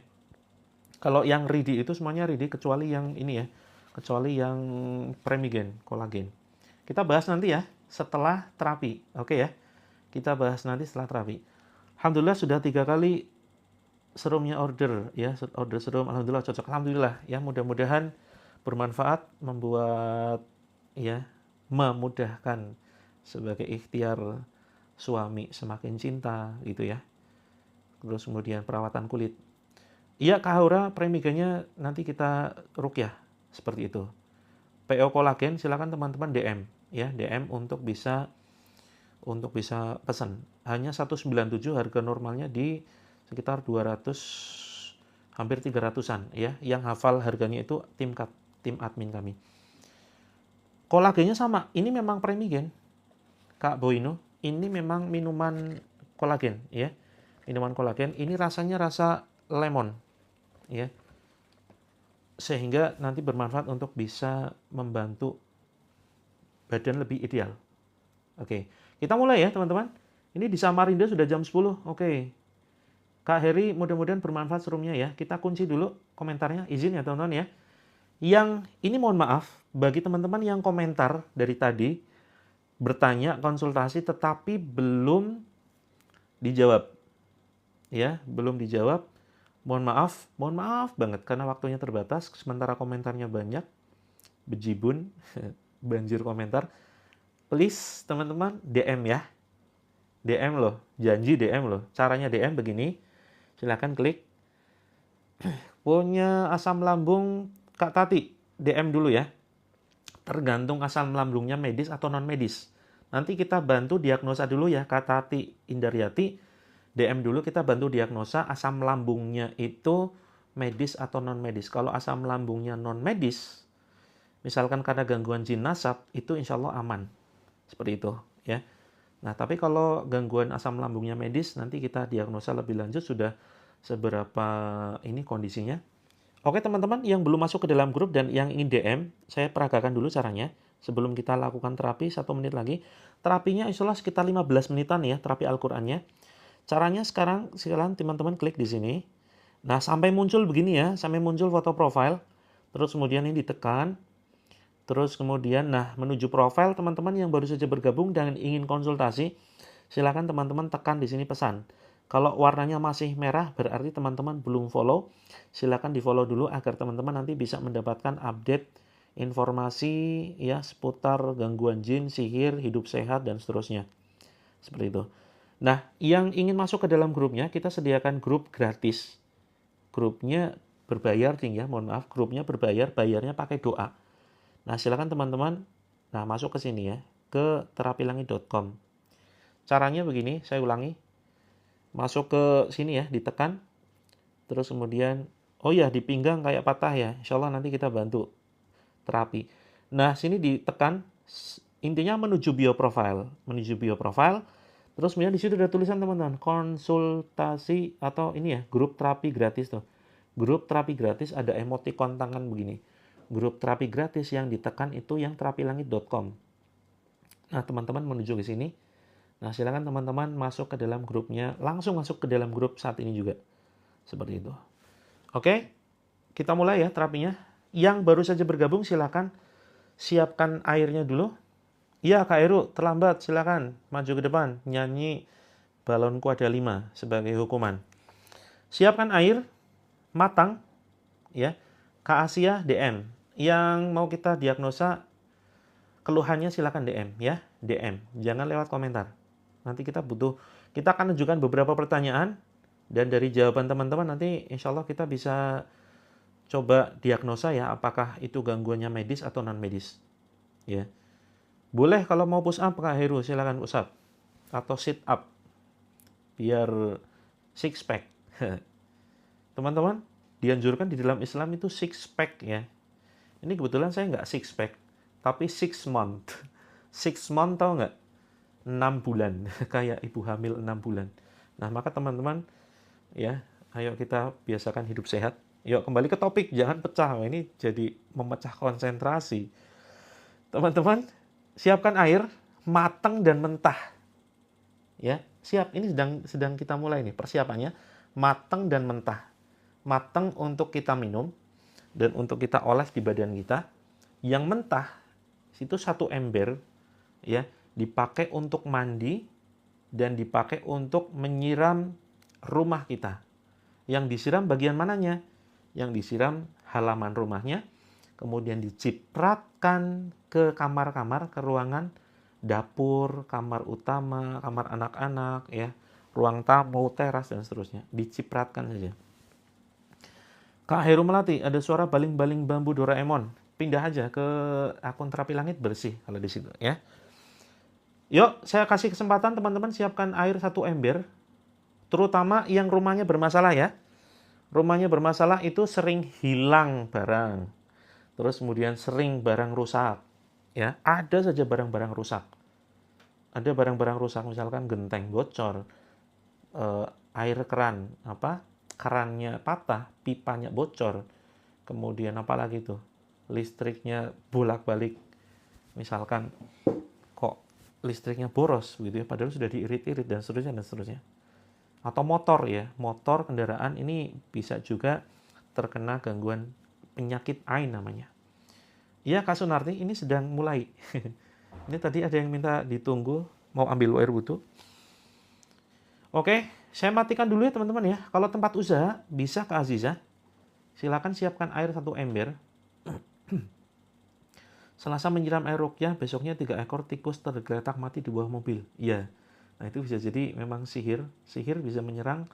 Kalau yang ridi itu semuanya ridi kecuali yang ini ya, kecuali yang Premigen, kolagen. Kita bahas nanti ya setelah terapi, oke ya. Kita bahas nanti setelah terapi. Alhamdulillah sudah 3 kali serumnya order ya, order serum, alhamdulillah cocok. Alhamdulillah ya, mudah-mudahan bermanfaat, membuat ya, memudahkan sebagai ikhtiar suami semakin cinta gitu ya. Terus kemudian perawatan kulit. Iya Kak Haura, Premiganya nanti kita rukyah seperti itu. PO kolagen silakan teman-teman DM ya, DM untuk bisa pesan. Hanya 197, harga normalnya di sekitar 200 hampir 300-an ya. Yang hafal harganya itu tim admin kami. Kolagennya sama, ini memang Premigen. Kak Boino, ini memang minuman kolagen ya. Minuman kolagen, ini rasanya rasa lemon ya, sehingga nanti bermanfaat untuk bisa membantu badan lebih ideal. Oke, kita mulai ya teman-teman. Ini di Samarinda sudah jam 10. Oke, Kak Heri, mudah-mudahan bermanfaat serumnya ya. Kita kunci dulu komentarnya, izin ya teman-teman ya. Yang ini mohon maaf bagi teman-teman yang komentar dari tadi, bertanya konsultasi tetapi belum dijawab ya, belum dijawab. Mohon maaf banget karena waktunya terbatas, sementara komentarnya banyak, bejibun, banjir komentar. Please teman-teman DM ya. DM loh, janji DM loh. Caranya DM begini, silahkan klik. Punya asam lambung Kak Tati, DM dulu ya. Tergantung asam lambungnya medis atau non medis. Nanti kita bantu diagnosa dulu ya Kak Tati Indaryati. DM dulu kita bantu diagnosa asam lambungnya itu medis atau non medis. Kalau asam lambungnya non medis, misalkan karena gangguan jin nasab, itu insya Allah aman. Seperti itu ya. Nah, tapi kalau gangguan asam lambungnya medis, nanti kita diagnosa lebih lanjut sudah seberapa ini kondisinya. Oke teman-teman, yang belum masuk ke dalam grup dan yang ingin DM, saya peragakan dulu caranya. Sebelum kita lakukan terapi, 1 menit lagi. Terapinya insya Allah sekitar 15 menitan ya, terapi Al-Qur'annya. Caranya sekarang teman-teman klik di sini. Nah, sampai muncul begini ya, sampai muncul foto profile. Terus kemudian ini ditekan. Terus kemudian, nah menuju profile teman-teman yang baru saja bergabung dan ingin konsultasi, silakan teman-teman tekan di sini pesan. Kalau warnanya masih merah, berarti teman-teman belum follow. Silakan di follow dulu agar teman-teman nanti bisa mendapatkan update informasi ya seputar gangguan jin, sihir, hidup sehat, dan seterusnya. Seperti itu. Nah, yang ingin masuk ke dalam grupnya, kita sediakan grup gratis. Grupnya berbayar ya, mohon maaf, grupnya berbayar, bayarnya pakai doa. Nah, silakan teman-teman masuk ke sini ya, ke terapilangit.com. Caranya begini, saya ulangi. Masuk ke sini ya, ditekan. Terus kemudian, oh ya, di pinggang kayak patah ya. Insya Allah nanti kita bantu terapi. Nah, sini ditekan, intinya menuju bio profile. Menuju bio profile. Terus kemudian di situ ada tulisan teman-teman, konsultasi atau ini ya, grup terapi gratis tuh. Grup terapi gratis ada emoticon tangan begini. Grup terapi gratis yang ditekan itu yang terapilangit.com. Nah, teman-teman menuju ke sini. Nah, silakan teman-teman masuk ke dalam grupnya, langsung masuk ke dalam grup saat ini juga. Seperti itu. Oke, kita mulai ya terapinya. Yang baru saja bergabung silakan siapkan airnya dulu. Iya, Kak Heru, terlambat, silakan maju ke depan, nyanyi balonku ada 5 sebagai hukuman. Siapkan air, matang, ya. Kak Asia DM. Yang mau kita diagnosa keluhannya silakan DM ya, DM. Jangan lewat komentar. Nanti kita akan ajukan beberapa pertanyaan dan dari jawaban teman-teman nanti insya Allah kita bisa coba diagnosa ya apakah itu gangguannya medis atau non medis. Ya. Boleh kalau mau push up Kak Heru silakan push up atau sit up biar six pack. Teman-teman, dianjurkan di dalam Islam itu six pack ya. Ini kebetulan saya nggak six pack, tapi 6 month. 6 month tahu nggak? 6 bulan. Kayak ibu hamil 6 bulan. Nah, maka teman-teman, ya, ayo kita biasakan hidup sehat. Yuk, kembali ke topik. Jangan pecah. Ini jadi memecah konsentrasi. Teman-teman, siapkan air, matang dan mentah. Ya, siap. Ini sedang kita mulai nih persiapannya. Matang dan mentah. Matang untuk kita minum dan untuk kita oles di badan kita. Yang mentah itu 1 ember ya, dipakai untuk mandi dan dipakai untuk menyiram rumah kita. Yang disiram bagian mananya? Yang disiram halaman rumahnya, kemudian dicipratkan ke kamar-kamar, ke ruangan dapur, kamar utama, kamar anak-anak ya, ruang tamu, teras dan seterusnya. Dicipratkan saja. Kak Heru Melati, ada suara baling-baling bambu Doraemon. Pindah aja ke akun Terapi Langit bersih kalau di situ ya. Yuk, saya kasih kesempatan teman-teman siapkan air 1 ember. Terutama yang rumahnya bermasalah ya. Rumahnya bermasalah itu sering hilang barang. Terus kemudian sering barang rusak. Ya, ada saja barang-barang rusak. Ada barang-barang rusak misalkan genteng bocor, air keran kerannya patah, pipanya bocor, kemudian apalagi tuh, listriknya bolak-balik, misalkan kok listriknya boros gitu ya, padahal sudah diirit-irit dan seterusnya. Atau motor ya, motor kendaraan ini bisa juga terkena gangguan penyakit ain namanya. Iya Kak Sunarti, ini sedang mulai. Ini tadi ada yang minta ditunggu, mau ambil air wudhu. Oke, saya matikan dulu ya teman-teman ya. Kalau tempat usaha, bisa Kak Aziza. Silakan siapkan air 1 ember. Selasa menyiram air ruqyah, besoknya 3 ekor tikus tergeletak mati di bawah mobil. Iya, Nah, itu bisa jadi memang sihir bisa menyerang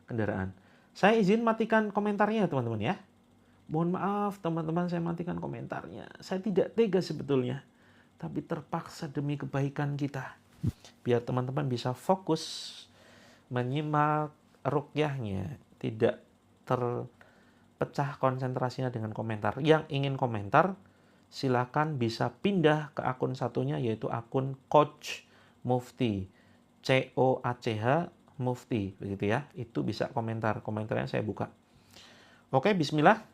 kendaraan. Saya izin matikan komentarnya teman-teman ya. Mohon maaf teman-teman, saya matikan komentarnya. Saya tidak tega sebetulnya, tapi terpaksa demi kebaikan kita. Biar teman-teman bisa fokus menyimak ruqyahnya, tidak terpecah konsentrasinya dengan komentar. Yang ingin komentar, silakan bisa pindah ke akun satunya, yaitu akun Coach Mufti, COACH Mufti, begitu ya. Itu bisa komentarnya saya buka. Oke, bismillah.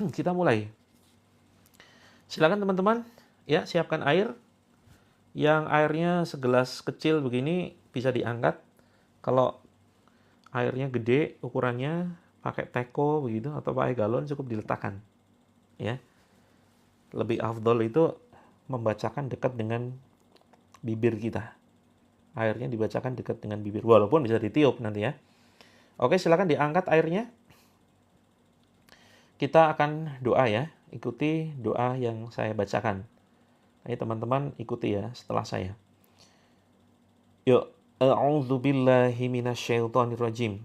Kita mulai. Silakan teman-teman, ya, siapkan air. Yang airnya segelas kecil begini bisa diangkat. Kalau airnya gede ukurannya, pakai teko begitu atau pakai galon, cukup diletakkan. Ya. Lebih afdol itu membacakan dekat dengan bibir kita. Airnya dibacakan dekat dengan bibir, walaupun bisa ditiup nanti ya. Oke, silakan diangkat airnya. Kita akan doa ya. Ikuti doa yang saya bacakan. Ayo teman-teman ikuti ya setelah saya. Yuk, a'udzu billahi minasyaitonir rajim.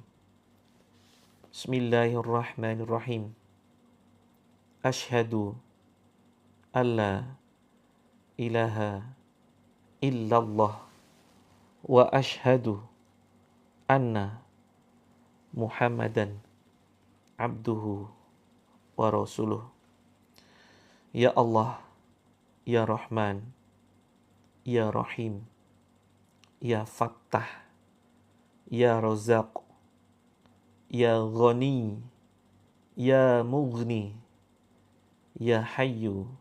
Bismillahirrahmanirrahim. Asyhadu alla ilaha illallah wa asyhadu anna Muhammadan abduhu wa rasuluh. Ya Allah, Ya Rahman, Ya Rahim, Ya Fattah, Ya Razaq, Ya Ghani, Ya Mughni, Ya Hayyu,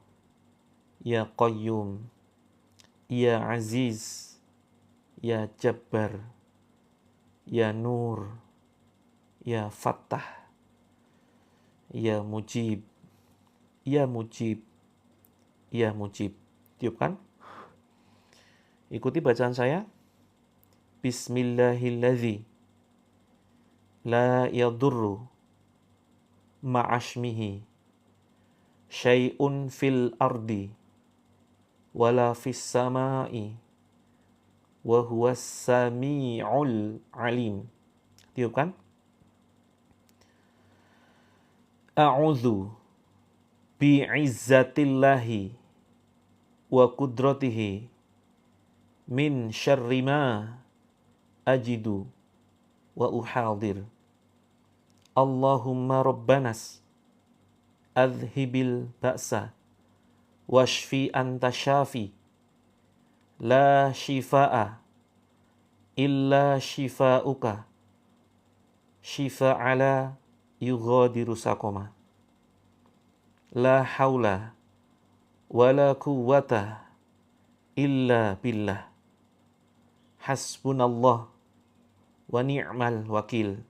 Ya Qayyum, Ya Aziz, Ya Jabbar, Ya Nur, Ya Fattah, Ya Mujib, Ya Mujib, Ya Mujib. Tiupkan. Ikuti bacaan saya. Bismillahilladzi la yadurru ma'ashmihi syai'un fil ardi wala fis sama'i wa huwas sami'ul alim. Tiupkan. A'udzu bi'izzatillahi wa qudratihi min syarri ma ajidu wa uhadir. Allahumma rabbanas adhibil ba'sa washfi anta syafi la shifa'a illa shifa'uka shifa'ala yughadiru saqama la haula wala quwwata illa billah hasbunallah wa ni'mal wakil.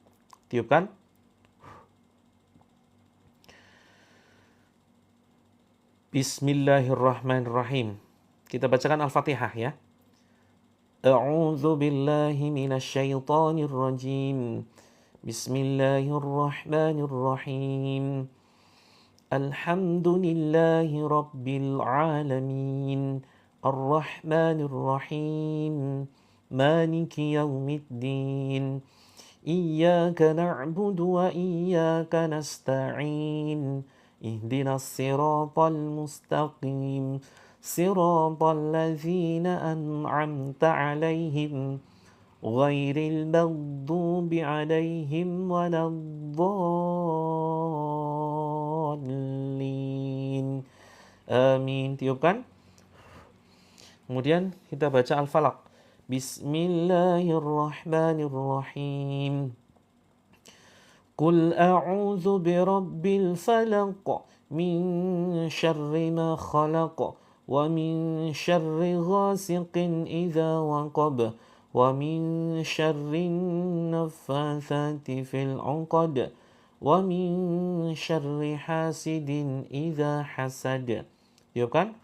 Tiupkan. Bismillahirrahmanirrahim. Kita bacakan Al-Fatihah ya. A'udzu billahi minasyaitonir rajim. Bismillahirrahmanirrahim. Alhamdulillahi rabbil alamin. Ar-Rahmanir Rahim. Maliki yaumiddin. Iyyaka na'budu wa iyyaka nasta'in. Ihdinas siratal mustaqim. Siratal ladzina an'amta 'alaihim ghairil maghdubi 'alaihim waladdallin. Amin. Tiupkan. Kemudian kita baca Al-Falaq. Bismillahirrahmanirrahim. Qul a'udzu birabbil falaq min syarri ma khalaq wa min syarri ghasiqin idza waqab wa min syarri naffatsati fil 'uqad wa min syarri hasidin idza hasad. Ya kan?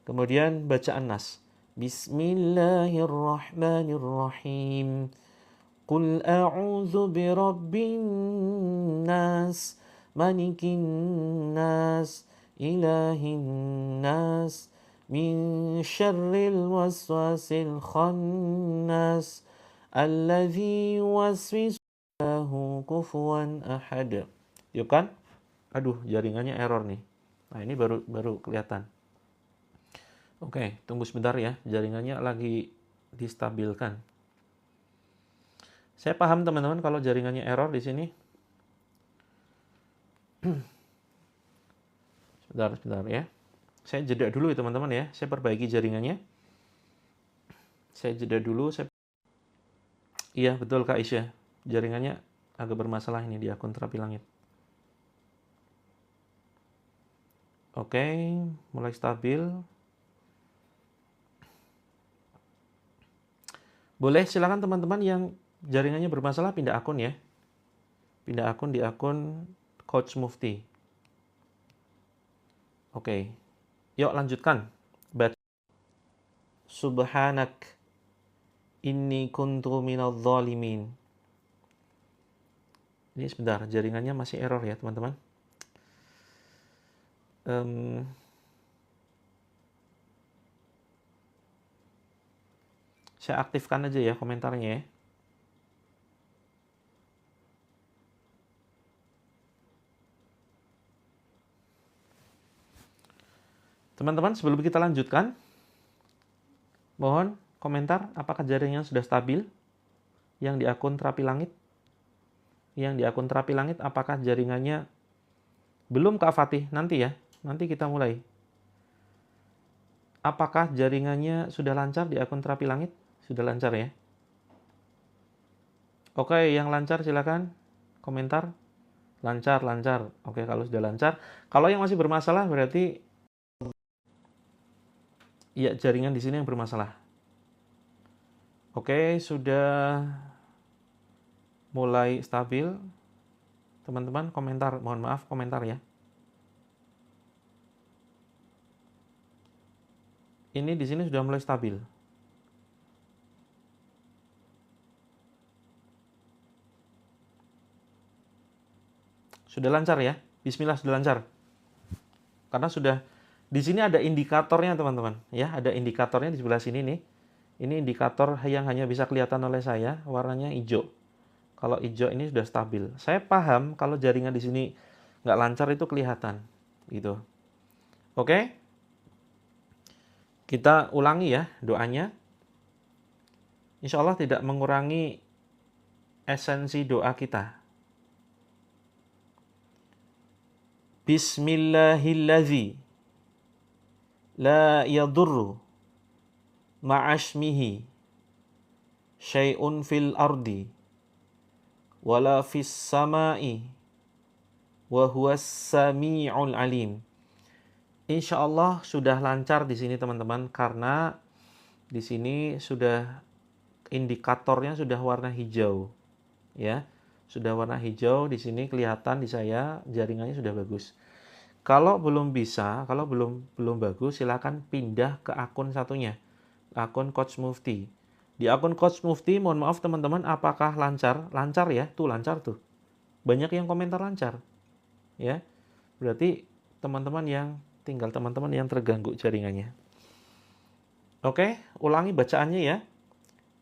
Kemudian bacaan nas. Bismillahirrahmanirrahim. Qul a'udzu birabbin nas, malikin nas, ilahin nas, min syarril waswasil khannas alladzi yuwaswisu lahu kufuwan ahad. Yuk kan? Aduh, jaringannya error nih. Nah, ini baru kelihatan. Oke, tunggu sebentar ya. Jaringannya lagi distabilkan. Saya paham teman-teman kalau jaringannya error di sini. Sebentar ya. Saya jeda dulu ya teman-teman ya. Saya perbaiki jaringannya. Saya jeda dulu. Iya, betul Kak Isya. Jaringannya agak bermasalah ini di akun Terapi Langit. Oke, mulai stabil. Boleh silakan teman-teman yang jaringannya bermasalah pindah akun ya. Pindah akun di akun Coach Mufti. Oke. Yuk lanjutkan. Baca. Subhanak inni kuntu minadh dhalimin. Ini sebentar, jaringannya masih error ya teman-teman. Saya aktifkan aja ya komentarnya ya. Teman-teman, sebelum kita lanjutkan, mohon komentar apakah jaringan sudah stabil yang di akun Terapi Langit. Yang di akun Terapi Langit apakah jaringannya belum Kak Fatih? Nanti ya, nanti kita mulai. Apakah jaringannya sudah lancar di akun Terapi Langit? Sudah lancar ya? Oke, yang lancar silakan komentar. Lancar. Oke, kalau sudah lancar. Kalau yang masih bermasalah berarti ya jaringan di sini yang bermasalah. Oke, sudah mulai stabil. Teman-teman komentar, mohon maaf komentar ya. Ini di sini sudah mulai stabil. Sudah lancar ya? Bismillah sudah lancar. Karena sudah di sini ada indikatornya teman-teman, ya, ada indikatornya di sebelah sini nih. Ini indikator yang hanya bisa kelihatan oleh saya, warnanya hijau. Kalau hijau ini sudah stabil. Saya paham kalau jaringan di sini nggak lancar itu kelihatan, gitu. Oke? Kita ulangi ya doanya. Insya Allah tidak mengurangi esensi doa kita. Bismillahilladzi la yadurru ma'asmihi syai'un fil ardi wala fis sama'i wa huwas sami'ul alim. Insya Allah sudah lancar di sini teman-teman, karena di sini sudah indikatornya sudah warna hijau, ya, sudah warna hijau di sini kelihatan di saya jaringannya sudah bagus. Kalau belum bisa, kalau belum bagus, silakan pindah ke akun satunya, akun Coach Mufti. Di akun Coach Mufti, mohon maaf teman-teman, apakah lancar? Lancar ya, tuh lancar tuh. Banyak yang komentar lancar, ya. Berarti teman-teman yang terganggu jaringannya. Oke, ulangi bacaannya ya.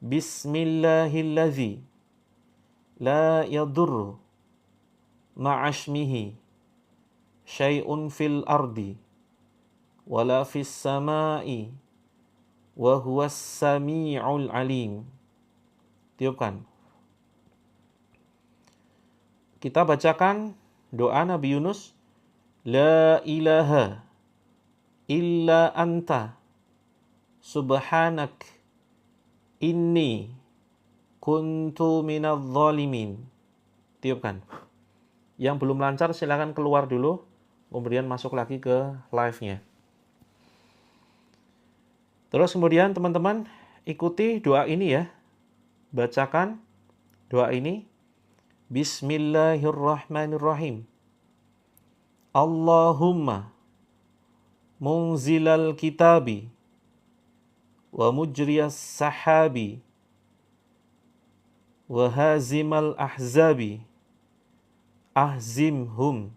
Bismillahilladzi la yadurru ma'asmihi syai'un fil ardi wala fis sama'i wa huwas sami'ul alim. Tiupkan. Kita bacakan doa Nabi Yunus. La ilaha illa anta subhanak inni kuntu minadh dhalimin. Tiupkan. Yang belum lancar silakan keluar dulu, kemudian masuk lagi ke live-nya. Terus kemudian teman-teman ikuti doa ini ya. Bacakan doa ini. Bismillahirrahmanirrahim. Allahumma munzilal kitabi wa mujriyas sahabi wa hazimal ahzabi ahzimhum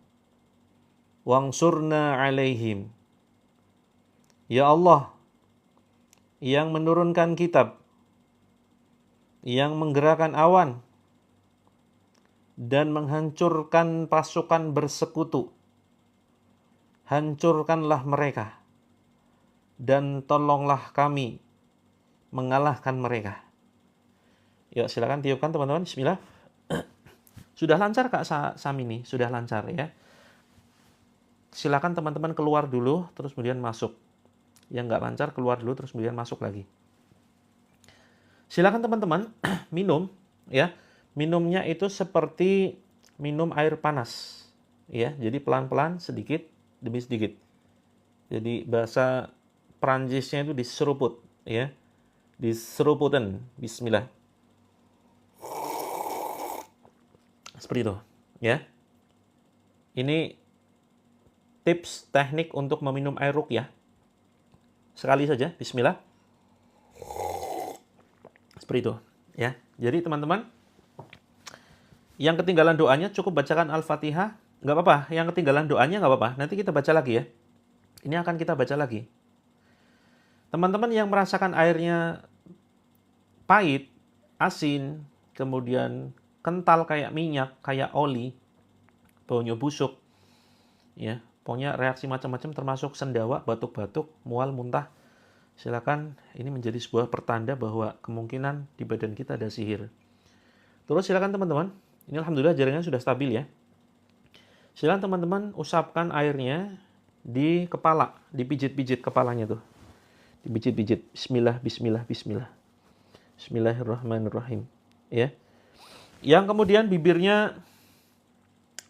wangsurna alaihim Ya Allah, yang menurunkan kitab, yang menggerakkan awan, dan menghancurkan pasukan bersekutu. Hancurkanlah mereka, dan tolonglah kami mengalahkan mereka. Yuk silakan tiupkan teman-teman, bismillah. Sudah lancar Kak Sam ini? Sudah lancar ya. Silakan teman-teman keluar dulu, terus kemudian masuk. Yang nggak lancar keluar dulu, terus kemudian masuk lagi. Silakan teman-teman minum ya. Minumnya itu seperti minum air panas ya. Jadi pelan-pelan sedikit demi sedikit. Jadi bahasa Perancisnya itu diseruput ya. Diseruputan. Bismillah. Seperti itu ya. Ini tips teknik untuk meminum air ruqyah. Sekali saja, bismillah. Seperti itu ya. Jadi teman-teman, yang ketinggalan doanya cukup bacakan Al-Fatihah. Nggak apa-apa, yang ketinggalan doanya nggak apa-apa. Nanti kita baca lagi ya. Ini akan kita baca lagi. Teman-teman yang merasakan airnya pahit, asin, kemudian kental kayak minyak, kayak oli, baunya busuk, ya, pokoknya reaksi macam-macam termasuk sendawa, batuk-batuk, mual, muntah. Silakan, ini menjadi sebuah pertanda bahwa kemungkinan di badan kita ada sihir. Terus silakan teman-teman. Ini alhamdulillah jaringan sudah stabil ya. Silakan teman-teman usapkan airnya di kepala, dipijit-pijit kepalanya tuh. Dipijit-pijit. Bismillah, bismillah, bismillah. Bismillahirrahmanirrahim. Ya. Yang kemudian bibirnya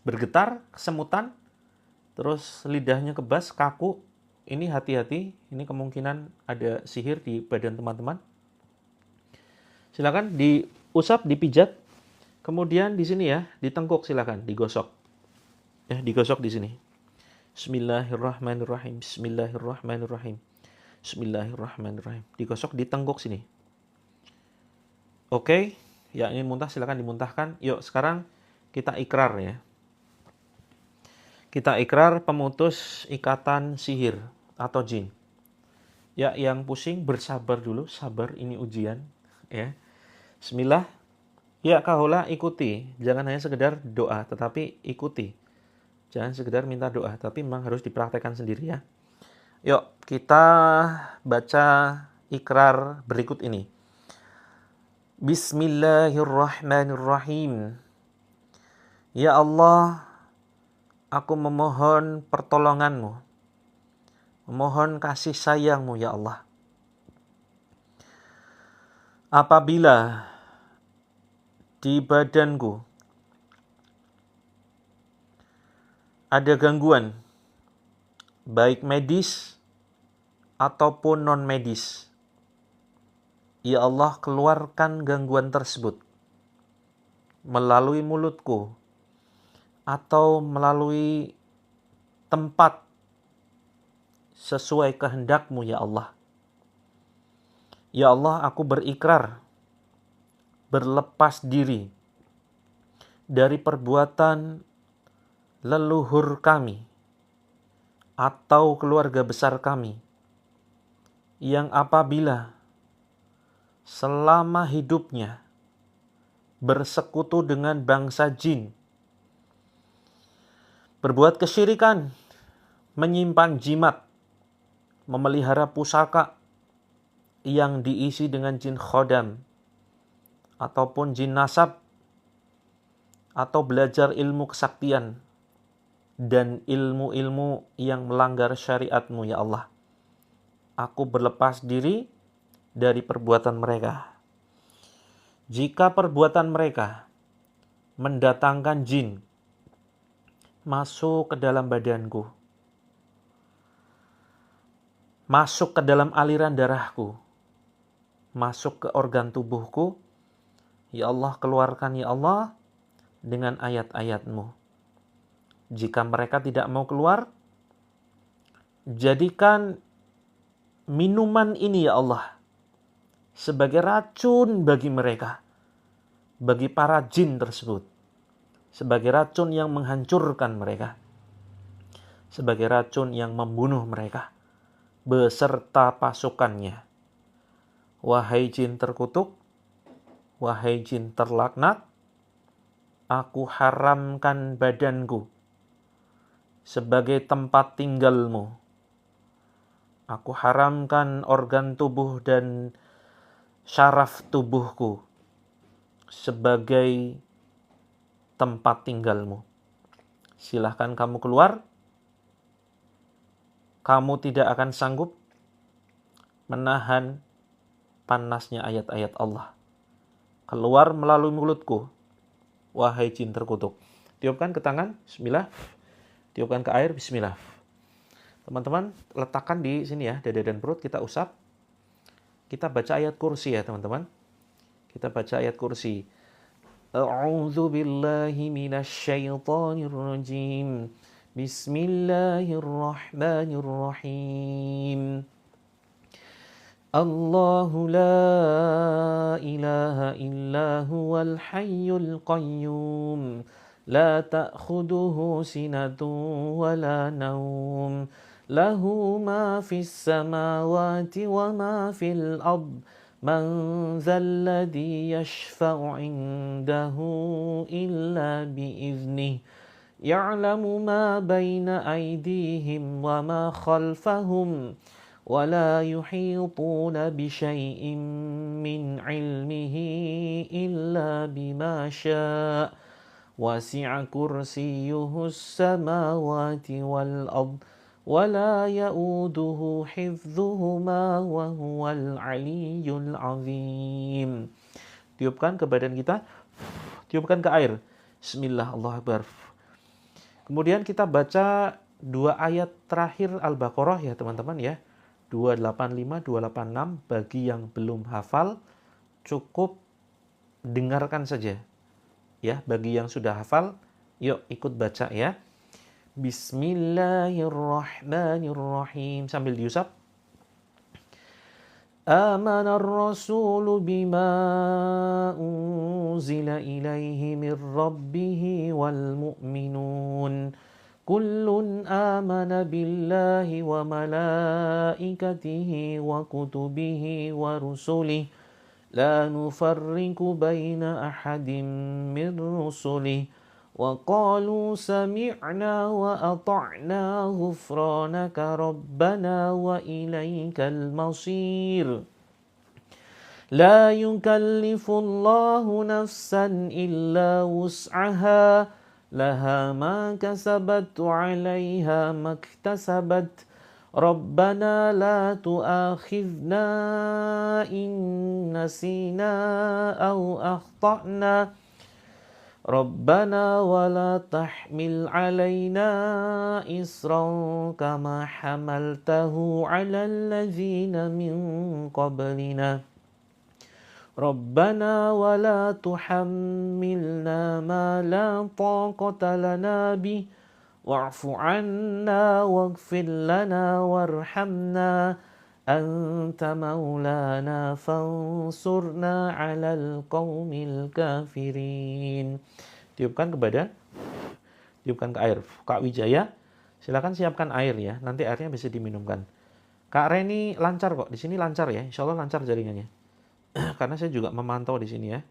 bergetar, kesemutan, terus lidahnya kebas, kaku. Ini hati-hati, ini kemungkinan ada sihir di badan teman-teman. Silakan diusap, dipijat. Kemudian di sini ya, ditengkuk silakan, digosok. Ya, digosok di sini. Bismillahirrahmanirrahim. Bismillahirrahmanirrahim. Bismillahirrahmanirrahim. Digosok di tengkuk sini. Oke, yang ingin muntah silakan dimuntahkan. Yuk, sekarang kita ikrar ya. Kita ikrar pemutus ikatan sihir atau jin. Ya, yang pusing bersabar dulu, sabar, ini ujian ya. Bismillah. Ya, kahola ikuti. Jangan hanya sekedar doa, tetapi ikuti. Jangan sekedar minta doa, tapi memang harus dipraktekkan sendiri ya. Yuk, kita baca ikrar berikut ini. Bismillahirrahmanirrahim. Ya Allah, aku memohon pertolongan-Mu. Memohon kasih sayang-Mu ya Allah. Apabila di badanku ada gangguan, baik medis ataupun non-medis, ya Allah, keluarkan gangguan tersebut melalui mulutku atau melalui tempat sesuai kehendak-Mu ya Allah. Ya Allah, aku berikrar berlepas diri dari perbuatan leluhur kami atau keluarga besar kami yang apabila selama hidupnya bersekutu dengan bangsa jin, berbuat kesyirikan, menyimpan jimat, memelihara pusaka yang diisi dengan jin khodam ataupun jin nasab, atau belajar ilmu kesaktian dan ilmu-ilmu yang melanggar syariat-Mu ya Allah. Aku berlepas diri dari perbuatan mereka. Jika perbuatan mereka mendatangkan jin masuk ke dalam badanku, masuk ke dalam aliran darahku, masuk ke organ tubuhku, ya Allah, keluarkan ya Allah dengan ayat-ayat-Mu. Jika mereka tidak mau keluar, jadikan minuman ini ya Allah sebagai racun bagi mereka, bagi para jin tersebut, sebagai racun yang menghancurkan mereka, sebagai racun yang membunuh mereka. beserta pasukannya. Wahai jin terkutuk, wahai jin terlaknat, aku haramkan badanku sebagai tempat tinggalmu. Aku haramkan organ tubuh dan syaraf tubuhku sebagai tempat tinggalmu. Silahkan kamu keluar. Kamu tidak akan sanggup menahan panasnya ayat-ayat Allah. Keluar melalui mulutku, wahai jin terkutuk. Tiupkan ke tangan, bismillah. Tiupkan ke air, bismillah. Teman-teman, letakkan di sini ya, dada dan perut, kita usap. Kita baca ayat kursi ya, teman-teman. Kita baca ayat kursi. A'udzu billahi minasyaitonir rajim. Bismillahirrahmanirrahim. Allahu la ilaha illa huwal hayyul qayyum. La ta'khuduhu sinatun wa la nawm. Lahu ma fis samawati wa ma fil ard. Man zalladhi yashfa'u indahu illa biiznih. Ya'lamu ma baina aydihim wa ma khalfahum. ولا يحيطون بشيء من علمه إلا بما شاء وسع كرسيه السماوات والأرض ولا يؤوده حفظهما وهو العلي العظيم. Tiupkan ke badan kita, tiupkan ke air. Bismillah, Allahu Akbar. Kemudian kita baca 2 ayat terakhir Al-Baqarah ya teman-teman ya. 285, 286 bagi yang belum hafal cukup dengarkan saja. Ya, bagi yang sudah hafal, yuk ikut baca ya. Bismillahirrahmanirrahim sambil diusap. Amanar rasulu bima unzila ilaihi mir rabbih wal mu'minun. Kullun amana billahi wa malaikatihi wa kutubihi wa rusulihi la nufarriqu baina ahadin min rusulihi wa qalu sami'na wa ata'na ghufranaka rabbana wa ilaikal masir. La yukallifullahu nafsan illa wus'aha laha ma kasabat wa 'alaiha maktasabat. Rabbana la tu'akhidna in nasina aw akhtana. Rabbana wa la tahmil 'alaina isran kama hamaltahu 'alal ladzina min qablina. Rabbana wa la tuhammilna ma la taqata lana bih wa'fu 'anna waghfir lana warhamna anta maulana fansurna 'alal qaumil kafirin. Tiupkan ke badan, tiupkan ke air. Kak Wijaya, silakan siapkan air ya, nanti airnya bisa diminumkan. Kak Reni lancar kok, di sini lancar ya, insya Allah lancar jaringannya. Karena saya juga memantau di sini ya.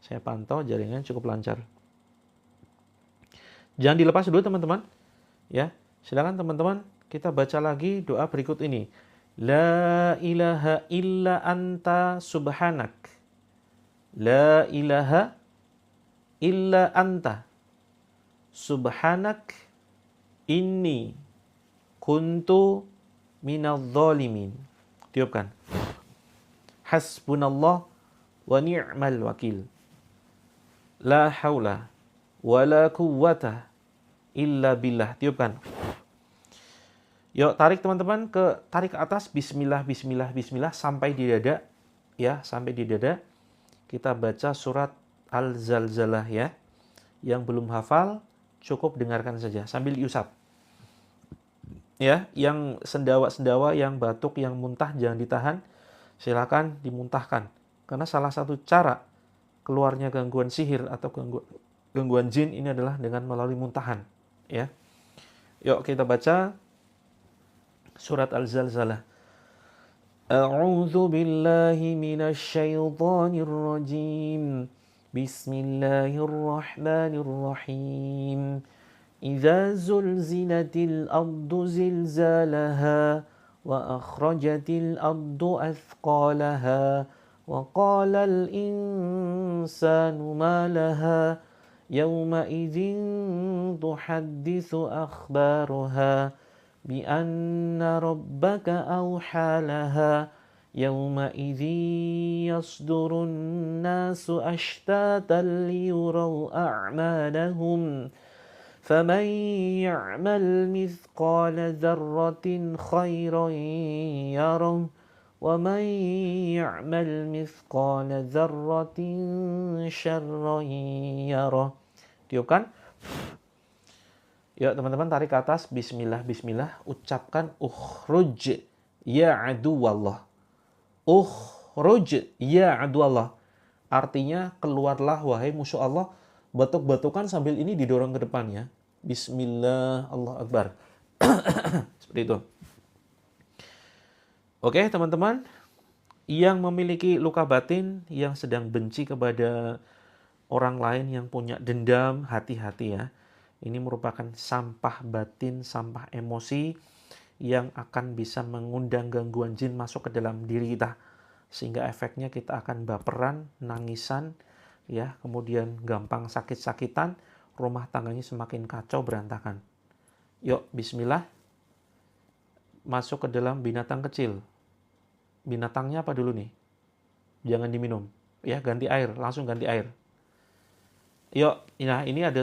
Saya pantau jaringan cukup lancar. Jangan dilepas dulu teman-teman. Ya, silakan teman-teman kita baca lagi doa berikut ini. La ilaha illa anta subhanak. La ilaha illa anta subhanak inni kuntu minadh dhalimin. Tiupkan. Hasbunallah wa ni'mal wakil. La haula wa la quwwata illa billah. Tiupkan. Yuk tarik teman-teman, tarik ke atas. Bismillah, bismillah, bismillah sampai di dada. Ya, sampai di dada. Kita baca surat Al-Zalzalah ya. Yang belum hafal cukup dengarkan saja sambil diusap. Ya, yang sendawa-sendawa, yang batuk, yang muntah jangan ditahan. Silakan dimuntahkan. Karena salah satu cara keluarnya gangguan sihir atau gangguan jin ini adalah dengan melalui muntahan. Ya. Yuk kita baca surat Al-Zalzalah. أعوذ بالله من الشيطان الرجيم بسم الله الرحمن الرحيم إذا زلزلت الأرض زلزالها وأخرجت الأرض أثقالها وقال الإنسان ما لها يومئذ تحدث أخبارها بأن ربك أوحى لها يومئذ يصدر الناس أشتاتا ليروا أعمالهم فمن يعمل مثقال ذرة خيرا يره ومن يعمل مثقال ذرة شرا يره. Tiupkan. Yuk teman-teman, tarik ke atas. Bismillah, bismillah. Ucapkan ukhruj ya aduwallah. Ukhruj ya aduwallah. Artinya keluarlah wahai musuh Allah. Batuk-batukan sambil ini didorong ke depan ya. Bismillah, Allah Akbar. Seperti itu. Oke teman-teman, yang memiliki luka batin, yang sedang benci kepada orang lain, yang punya dendam, hati-hati ya. Ini merupakan sampah batin, sampah emosi yang akan bisa mengundang gangguan jin masuk ke dalam diri kita. Sehingga efeknya kita akan baperan, nangisan, ya, kemudian gampang sakit-sakitan, rumah tangganya semakin kacau berantakan. Yuk, bismillah. Masuk ke dalam binatang kecil. Binatangnya apa dulu nih? Jangan diminum. Ya, ganti air, langsung ganti air. Yuk, nah ini ada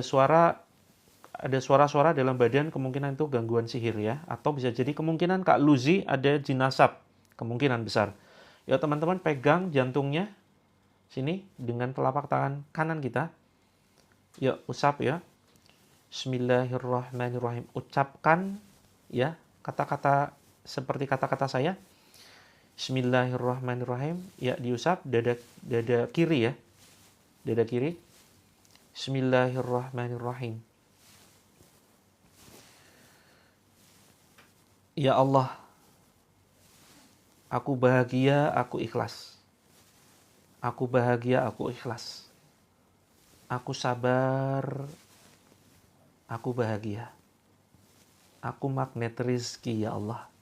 suara-suara dalam badan, kemungkinan itu gangguan sihir ya, atau bisa jadi kemungkinan Kak Luzi ada jinasab, kemungkinan besar. Yuk teman-teman, pegang jantungnya sini dengan telapak tangan kanan kita. Yuk usap ya. Bismillahirrahmanirrahim. Ucapkan ya kata-kata seperti kata-kata saya. Bismillahirrahmanirrahim. Ya, diusap dada kiri ya. Dada kiri. Bismillahirrahmanirrahim. Ya Allah, aku bahagia, aku ikhlas. Aku bahagia, aku ikhlas. Aku sabar, aku bahagia. Aku magnet rizki ya Allah.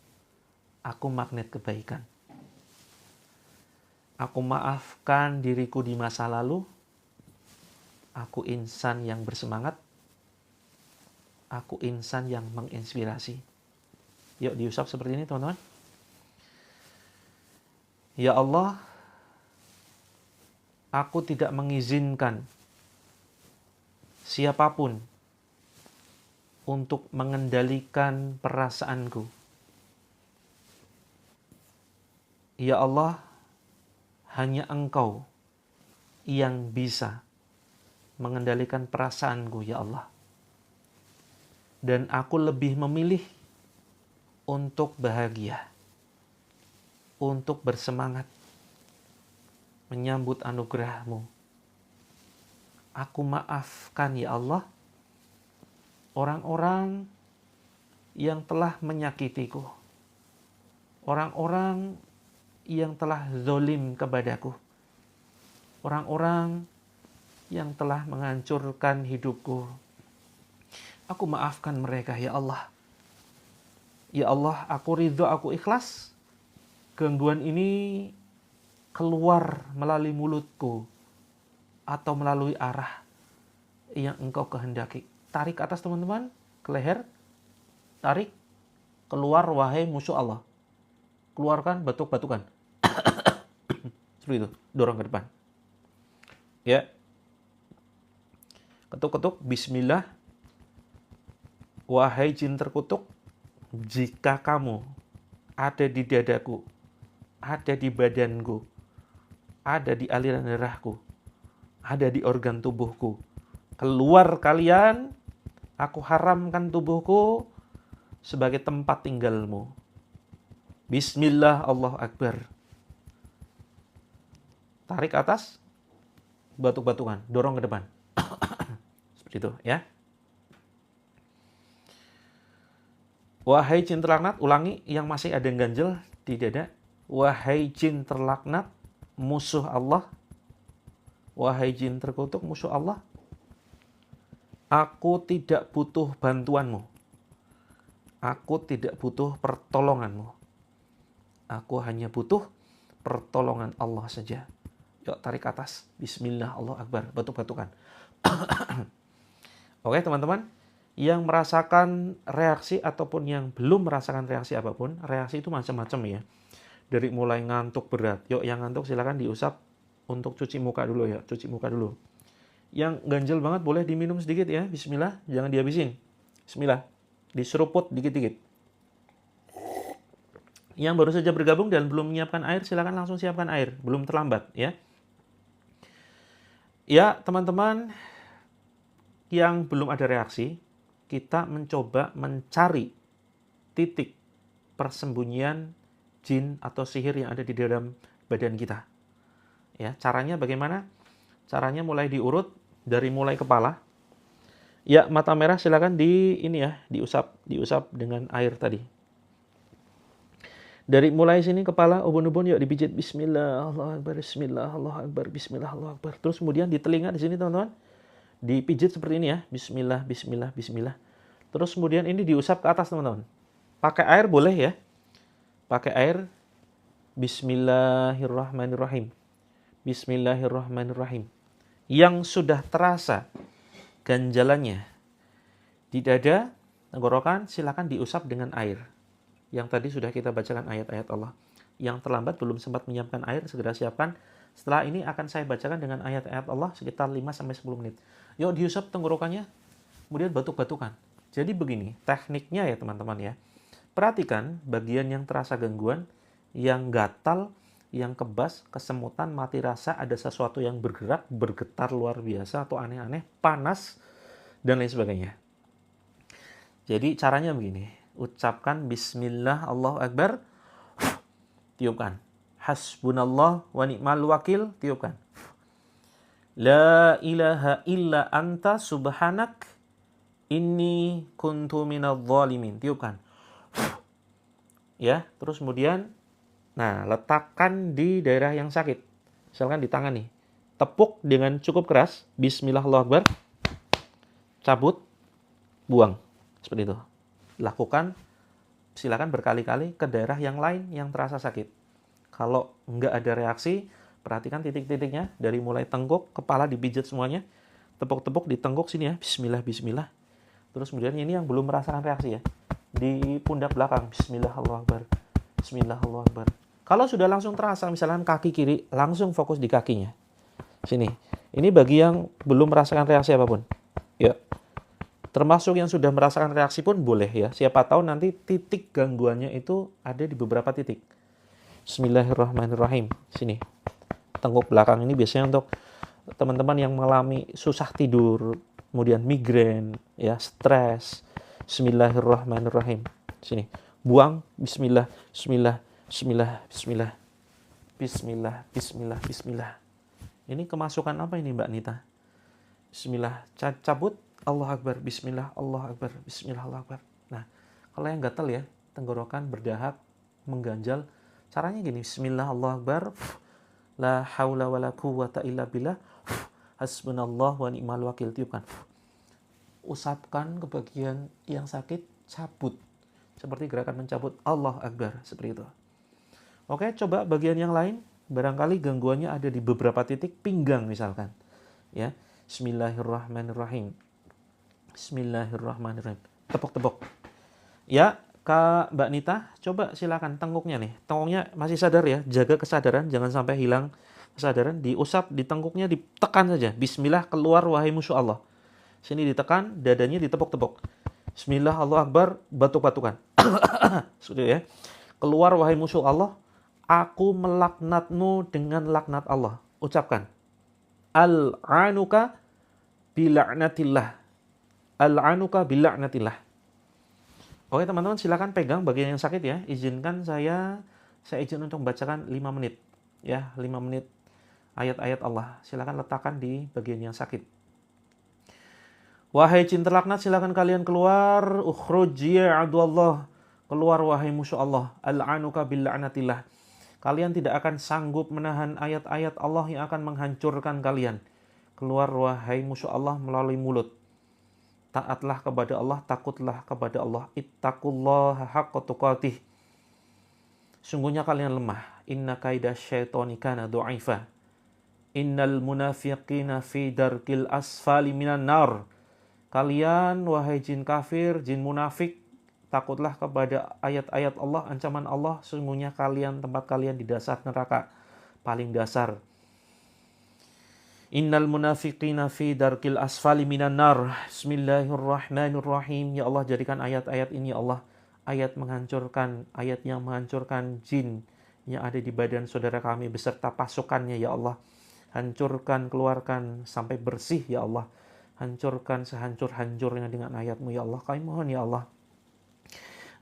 Aku magnet kebaikan. Aku maafkan diriku di masa lalu. Aku insan yang bersemangat. Aku insan yang menginspirasi. Yuk diusap seperti ini teman-teman. Ya Allah, aku tidak mengizinkan siapapun untuk mengendalikan perasaanku. Ya Allah, hanya Engkau yang bisa mengendalikan perasaanku, ya Allah. Dan aku lebih memilih untuk bahagia, untuk bersemangat, menyambut anugerah-Mu. Aku maafkan ya Allah, orang-orang yang telah menyakitiku, orang-orang yang telah zalim kepadaku, orang-orang yang telah menghancurkan hidupku. Aku maafkan mereka ya Allah. Ya Allah, aku ridho, aku ikhlas. Gangguan ini keluar melalui mulutku atau melalui arah yang Engkau kehendaki. Tarik ke atas teman-teman, ke leher. Tarik, keluar wahai musuh Allah. Keluarkan, batuk-batukan. Seperti itu, dorong ke depan. Ya. Ketuk-ketuk, bismillah. Wahai jin terkutuk, jika kamu ada di dadaku, ada di badanku, ada di aliran darahku, ada di organ tubuhku, keluar kalian, aku haramkan tubuhku sebagai tempat tinggalmu. Bismillah, Allahu Akbar. Tarik ke atas, batuk-batukan, dorong ke depan. Seperti itu ya. Wahai jin terlaknat, ulangi yang masih ada ganjel di dada. wahai jin terlaknat, musuh Allah, wahai jin terkutuk, musuh Allah, aku tidak butuh bantuanmu, aku tidak butuh pertolonganmu, aku hanya butuh pertolongan Allah saja. Yuk tarik ke atas, bismillah, Allah Akbar, batuk-batukan. Oke teman-teman, yang merasakan reaksi ataupun yang belum merasakan reaksi apapun, reaksi itu macam-macam ya. Dari mulai ngantuk berat, yuk yang ngantuk silakan diusap untuk cuci muka dulu ya, cuci muka dulu. Yang ganjel banget boleh diminum sedikit ya, bismillah, jangan dihabisin. Bismillah, diseruput dikit-dikit. Yang baru saja bergabung dan belum menyiapkan air, silakan langsung siapkan air, belum terlambat ya. Ya teman-teman, yang belum ada reaksi, kita mencoba mencari titik persembunyian jin atau sihir yang ada di dalam badan kita. Ya, caranya bagaimana? Caranya mulai diurut dari mulai kepala. Ya, mata merah silakan diusap dengan air tadi. Dari mulai sini kepala ubun-ubun yuk dipijit, bismillah, Allahu Akbar, bismillah, Allahu Akbar, bismillah, Allahu Akbar. Terus kemudian di telinga di sini teman-teman, dipijit seperti ini ya, bismillah, bismillah, bismillah. Terus kemudian ini diusap ke atas teman-teman. Pakai air boleh ya. Pakai air, bismillahirrahmanirrahim. Bismillahirrahmanirrahim. Yang sudah terasa ganjalannya di dada, tenggorokan, silakan diusap dengan air. Yang tadi sudah kita bacakan ayat-ayat Allah. Yang terlambat belum sempat menyiapkan air, segera siapkan. Setelah ini akan saya bacakan dengan ayat-ayat Allah sekitar 5-10 menit. Yuk diusap tenggorokannya, kemudian batuk-batukan. Jadi begini, tekniknya ya teman-teman ya. Perhatikan bagian yang terasa gangguan, yang gatal, yang kebas, kesemutan, mati rasa, ada sesuatu yang bergerak, bergetar luar biasa atau aneh-aneh, panas, dan lain sebagainya. Jadi caranya begini. Ucapkan bismillah, Allahu Akbar, tiupkan. Hasbunallah wa ni'mal wakil, tiupkan. La ilaha illa anta subhanak inni kuntu minadh dhalimin, tiupkan. Ya, terus kemudian letakkan di daerah yang sakit. Misalkan di tangan nih. Tepuk dengan cukup keras, bismillah, Allahu Akbar. Cabut, buang. Seperti itu. Lakukan, silakan berkali-kali ke daerah yang lain yang terasa sakit. Kalau nggak ada reaksi, perhatikan titik-titiknya dari mulai tengkuk, kepala dipijat semuanya, tepuk-tepuk di tengkuk sini ya, bismillah, bismillah. Terus kemudian ini yang belum merasakan reaksi ya, di pundak belakang, bismillah, Allahu Akbar, bismillah, Allahu Akbar. Kalau sudah langsung terasa, misalkan kaki kiri, langsung fokus di kakinya. Sini, ini bagi yang belum merasakan reaksi apapun. Ya. Termasuk yang sudah merasakan reaksi pun boleh ya. Siapa tahu nanti titik gangguannya itu ada di beberapa titik. Bismillahirrahmanirrahim. Sini. Tengkuk belakang ini biasanya untuk teman-teman yang mengalami susah tidur, kemudian migrain, ya, stres. Bismillahirrahmanirrahim. Sini. Buang, bismillah, bismillah, bismillah, bismillah. Bismillah, bismillah, bismillah. Ini kemasukan apa ini Mbak Nita? Bismillah, cabut. Allah Akbar, bismillah, Allah Akbar, bismillah, Allah Akbar. Nah, kalau yang gatal ya, tenggorokan, berdahak, mengganjal, caranya gini, bismillah, Allah Akbar, la haula wa la quwwata illa billah, hasbunallah wa ni'mal wakil, tiupkan. Usapkan ke bagian yang sakit, cabut. Seperti gerakan mencabut, Allah Akbar, seperti itu. Oke, coba bagian yang lain, barangkali gangguannya ada di beberapa titik, pinggang misalkan. Ya, bismillahirrahmanirrahim. Bismillahirrahmanirrahim. Tepuk-tepuk. Ya, Kak Mbak Nita, coba silakan tengkuknya nih. Tengkuknya masih sadar ya, jaga kesadaran, jangan sampai hilang kesadaran. Diusap di tengkuknya, ditekan saja. Bismillah, keluar wahai musuh Allah. Sini ditekan, dadanya ditepuk-tepuk. Bismillah, Allah Akbar, batuk-batukan. Sudah ya. Keluar wahai musuh Allah, aku melaknatmu dengan laknat Allah. Ucapkan. Al-anuka bila'natillah. Al-anuka bila'natillah. Oke teman-teman, silakan pegang bagian yang sakit ya. Izinkan saya izin untuk membacakan 5 menit. Ya, 5 menit ayat-ayat Allah. Silakan letakkan di bagian yang sakit. Wahai jin terlaknat, silakan kalian keluar. Ukhruj ya aduallah. Keluar wahai musuh Allah. Al-anuka bila'natillah. Kalian tidak akan sanggup menahan ayat-ayat Allah yang akan menghancurkan kalian. Keluar wahai musuh Allah melalui mulut. Taatlah kepada Allah, takutlah kepada Allah. Ittaqullaha haqqa tuqatih. Sungguhnya kalian lemah. Inna kaida syaitani kana du'aifa. Innal munafiqina fi darkil asfali minan nar. Kalian wahai jin kafir, jin munafik, takutlah kepada ayat-ayat Allah, ancaman Allah. Sesungguhnya tempat kalian di dasar neraka, paling dasar. Innal munafiqina fi darkil asfali minan nar. Bismillahirrahmanirrahim. Ya Allah, jadikan ayat-ayat ini ya Allah ayat menghancurkan, ayat yang menghancurkan jin yang ada di badan saudara kami beserta pasukannya ya Allah. Hancurkan, keluarkan sampai bersih ya Allah. Hancurkan sehancur-hancurnya dengan ayat-Mu ya Allah. Kami mohon ya Allah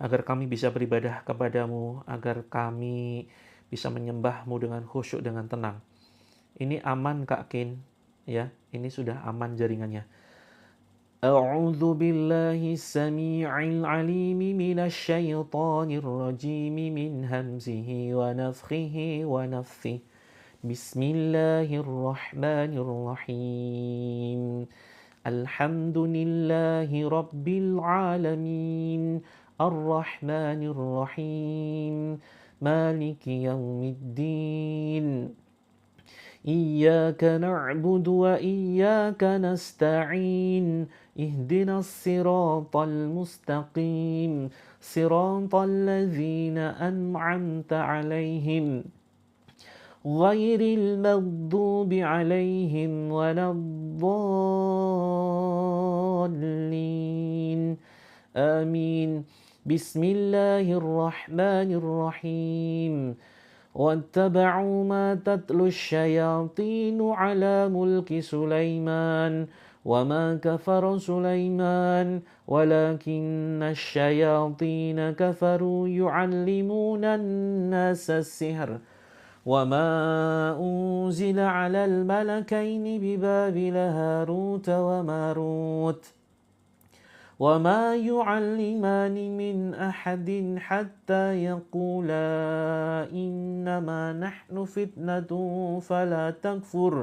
agar kami bisa beribadah kepadamu, agar kami bisa menyembah-Mu dengan khusyuk, dengan tenang. Ini aman Kak Kin, ya, ini sudah aman jaringannya. A'udzu billahi samii'il 'aliim minasy syaithaanir rajiim min hamzihi wa nafthihi wa nafthihi. Bismillahirrahmanirrahim. Alhamdulillahi rabbil alamin. Ar-Rahmanir Rahim. Maliki yaumiddin. Iyyaka na'budu wa iyyaka nasta'in. Ihdinas siratal mustaqim. Siratal ladzina an'amta 'alaihim. Ghairil maghdubi 'alaihim waladdallin. Amin. Bismillahirrahmanirrahim. Wattaba'u ma tatlu syayatinu ala mulki Sulaiman. Wa ma kafara Sulaiman. Walakinna syayatina kafaru yu'allimuna an-nasa as-sihr. وما أنزل على الملكين ببابل هاروت وماروت وما يعلمان من أحد حتى يقولا إنما نحن فتنة فلا تكفر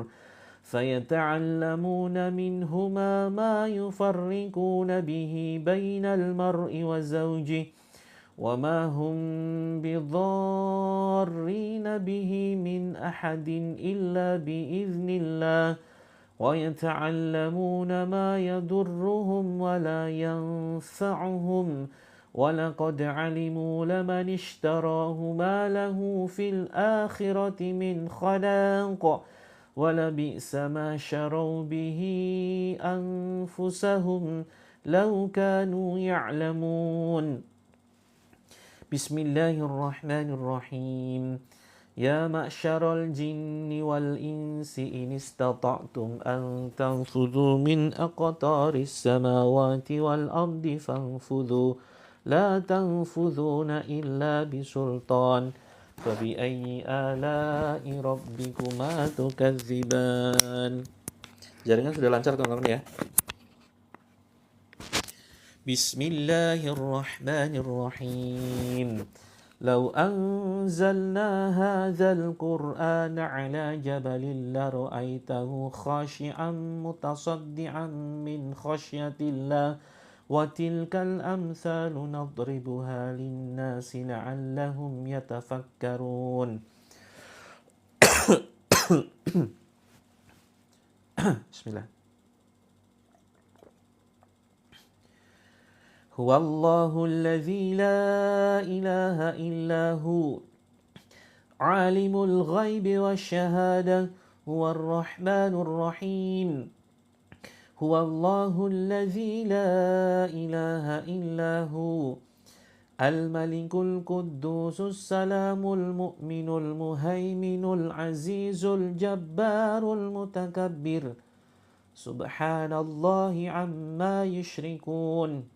فيتعلمون منهما ما يفرقون به بين المرء وزوجه وما هم بضارين به من أحد إلا بإذن الله ويتعلمون ما يضرهم ولا ينفعهم ولقد علموا لمن اشتراه ما له في الآخرة من خلاق ولبئس ما شروا به أنفسهم لو كانوا يعلمون. Bismillahirrahmanirrahim. Ya ma'syaral jinni wal insi in istata'tum an tanfudhu min aqtaris samawati wal ardi fanfudhu la tanfudhuna illa bisultan fabi ayyi ala'i rabbikuma tukadziban. Jaringan sudah lancar teman-teman ya. Bismillahirrahmanirrahim. Lau anzalna hadzal Qur'ana 'ala jabalin la ra'aitahu khashi'an mutasaddian min khasyatillah wa tilkal amsalu nadribuha lin-nasi la'allahum yatafakkarun. Bismillah. Huwallahu alladzi la ilaha illa hu alimul ghaibi wasyahada huwar rahmanur rahim. Huwallahu alladzi la ilaha illa hu al-malikul quddusus salamul mu'minul muhaiminul azizul jabbarul mutakabbir. Subhanallahi amma yushrikun.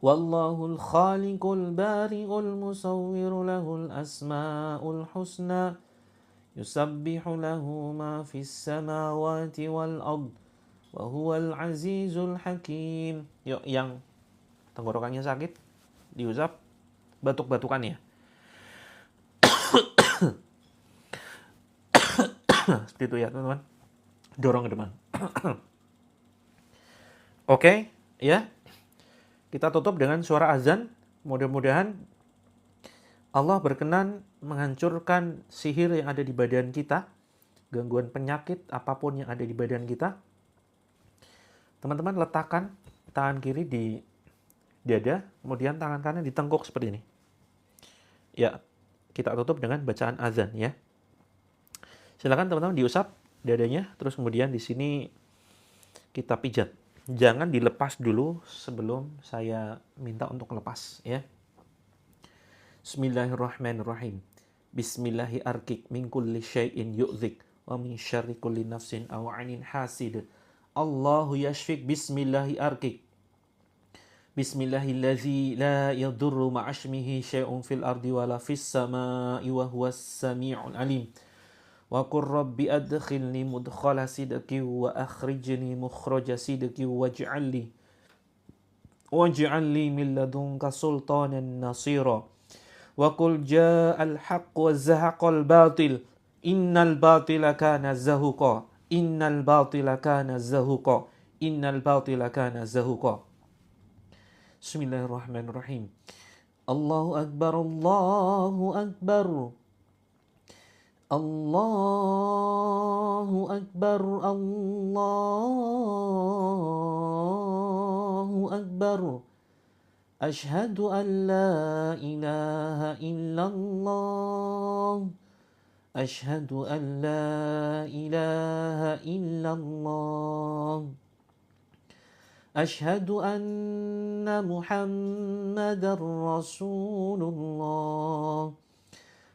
Wallahul khaliqul bari'ul musawwiru lahul asma'ul husna yusabbihu lahu ma fis samawati wal ard wa huwal azizul hakim. Yuk, yang tenggorokannya sakit diusap batuk-batukan ya. Seperti itu ya teman-teman. Dorong ke depan. Oke, ya. Kita tutup dengan suara azan. Mudah-mudahan Allah berkenan menghancurkan sihir yang ada di badan kita, gangguan penyakit apapun yang ada di badan kita. Teman-teman letakkan tangan kiri di dada, kemudian tangan kanan di tengkuk seperti ini. Ya, kita tutup dengan bacaan azan ya. Silakan teman-teman diusap dadanya, terus kemudian di sini kita pijat. Jangan dilepas dulu sebelum saya minta untuk lepas ya. Bismillahirrahmanirrahim. Bismillahi arkik min kulli syai'in yu'dzik wa min syarri kulli nafsin aw 'ainin hasid. Allahu yashfik bismillahi arkik. Bismillahillazi la yadurru ma'asmihi syai'un fil ardi wala fis sama'i wa huwas sami'ul alim. Wa qur rabbi adkhilni mudkhala sidqi wa akhrijni mukhraja sidqi waj'alni min ladunka sultanan nasira. Wa qul ja'al haqq wa zahaqal batil innal batila kana zahuqa innal batila kana zahuqa innal batila kana zahuqa. Bismillahirrahmanirrahim. Allahu akbar, Allahu akbar. Allahu akbar, Allahu akbar. Ashhadu an la ilaha illallah. Ashhadu an la ilaha illallah. Ashhadu anna Muhammadar Rasulullah.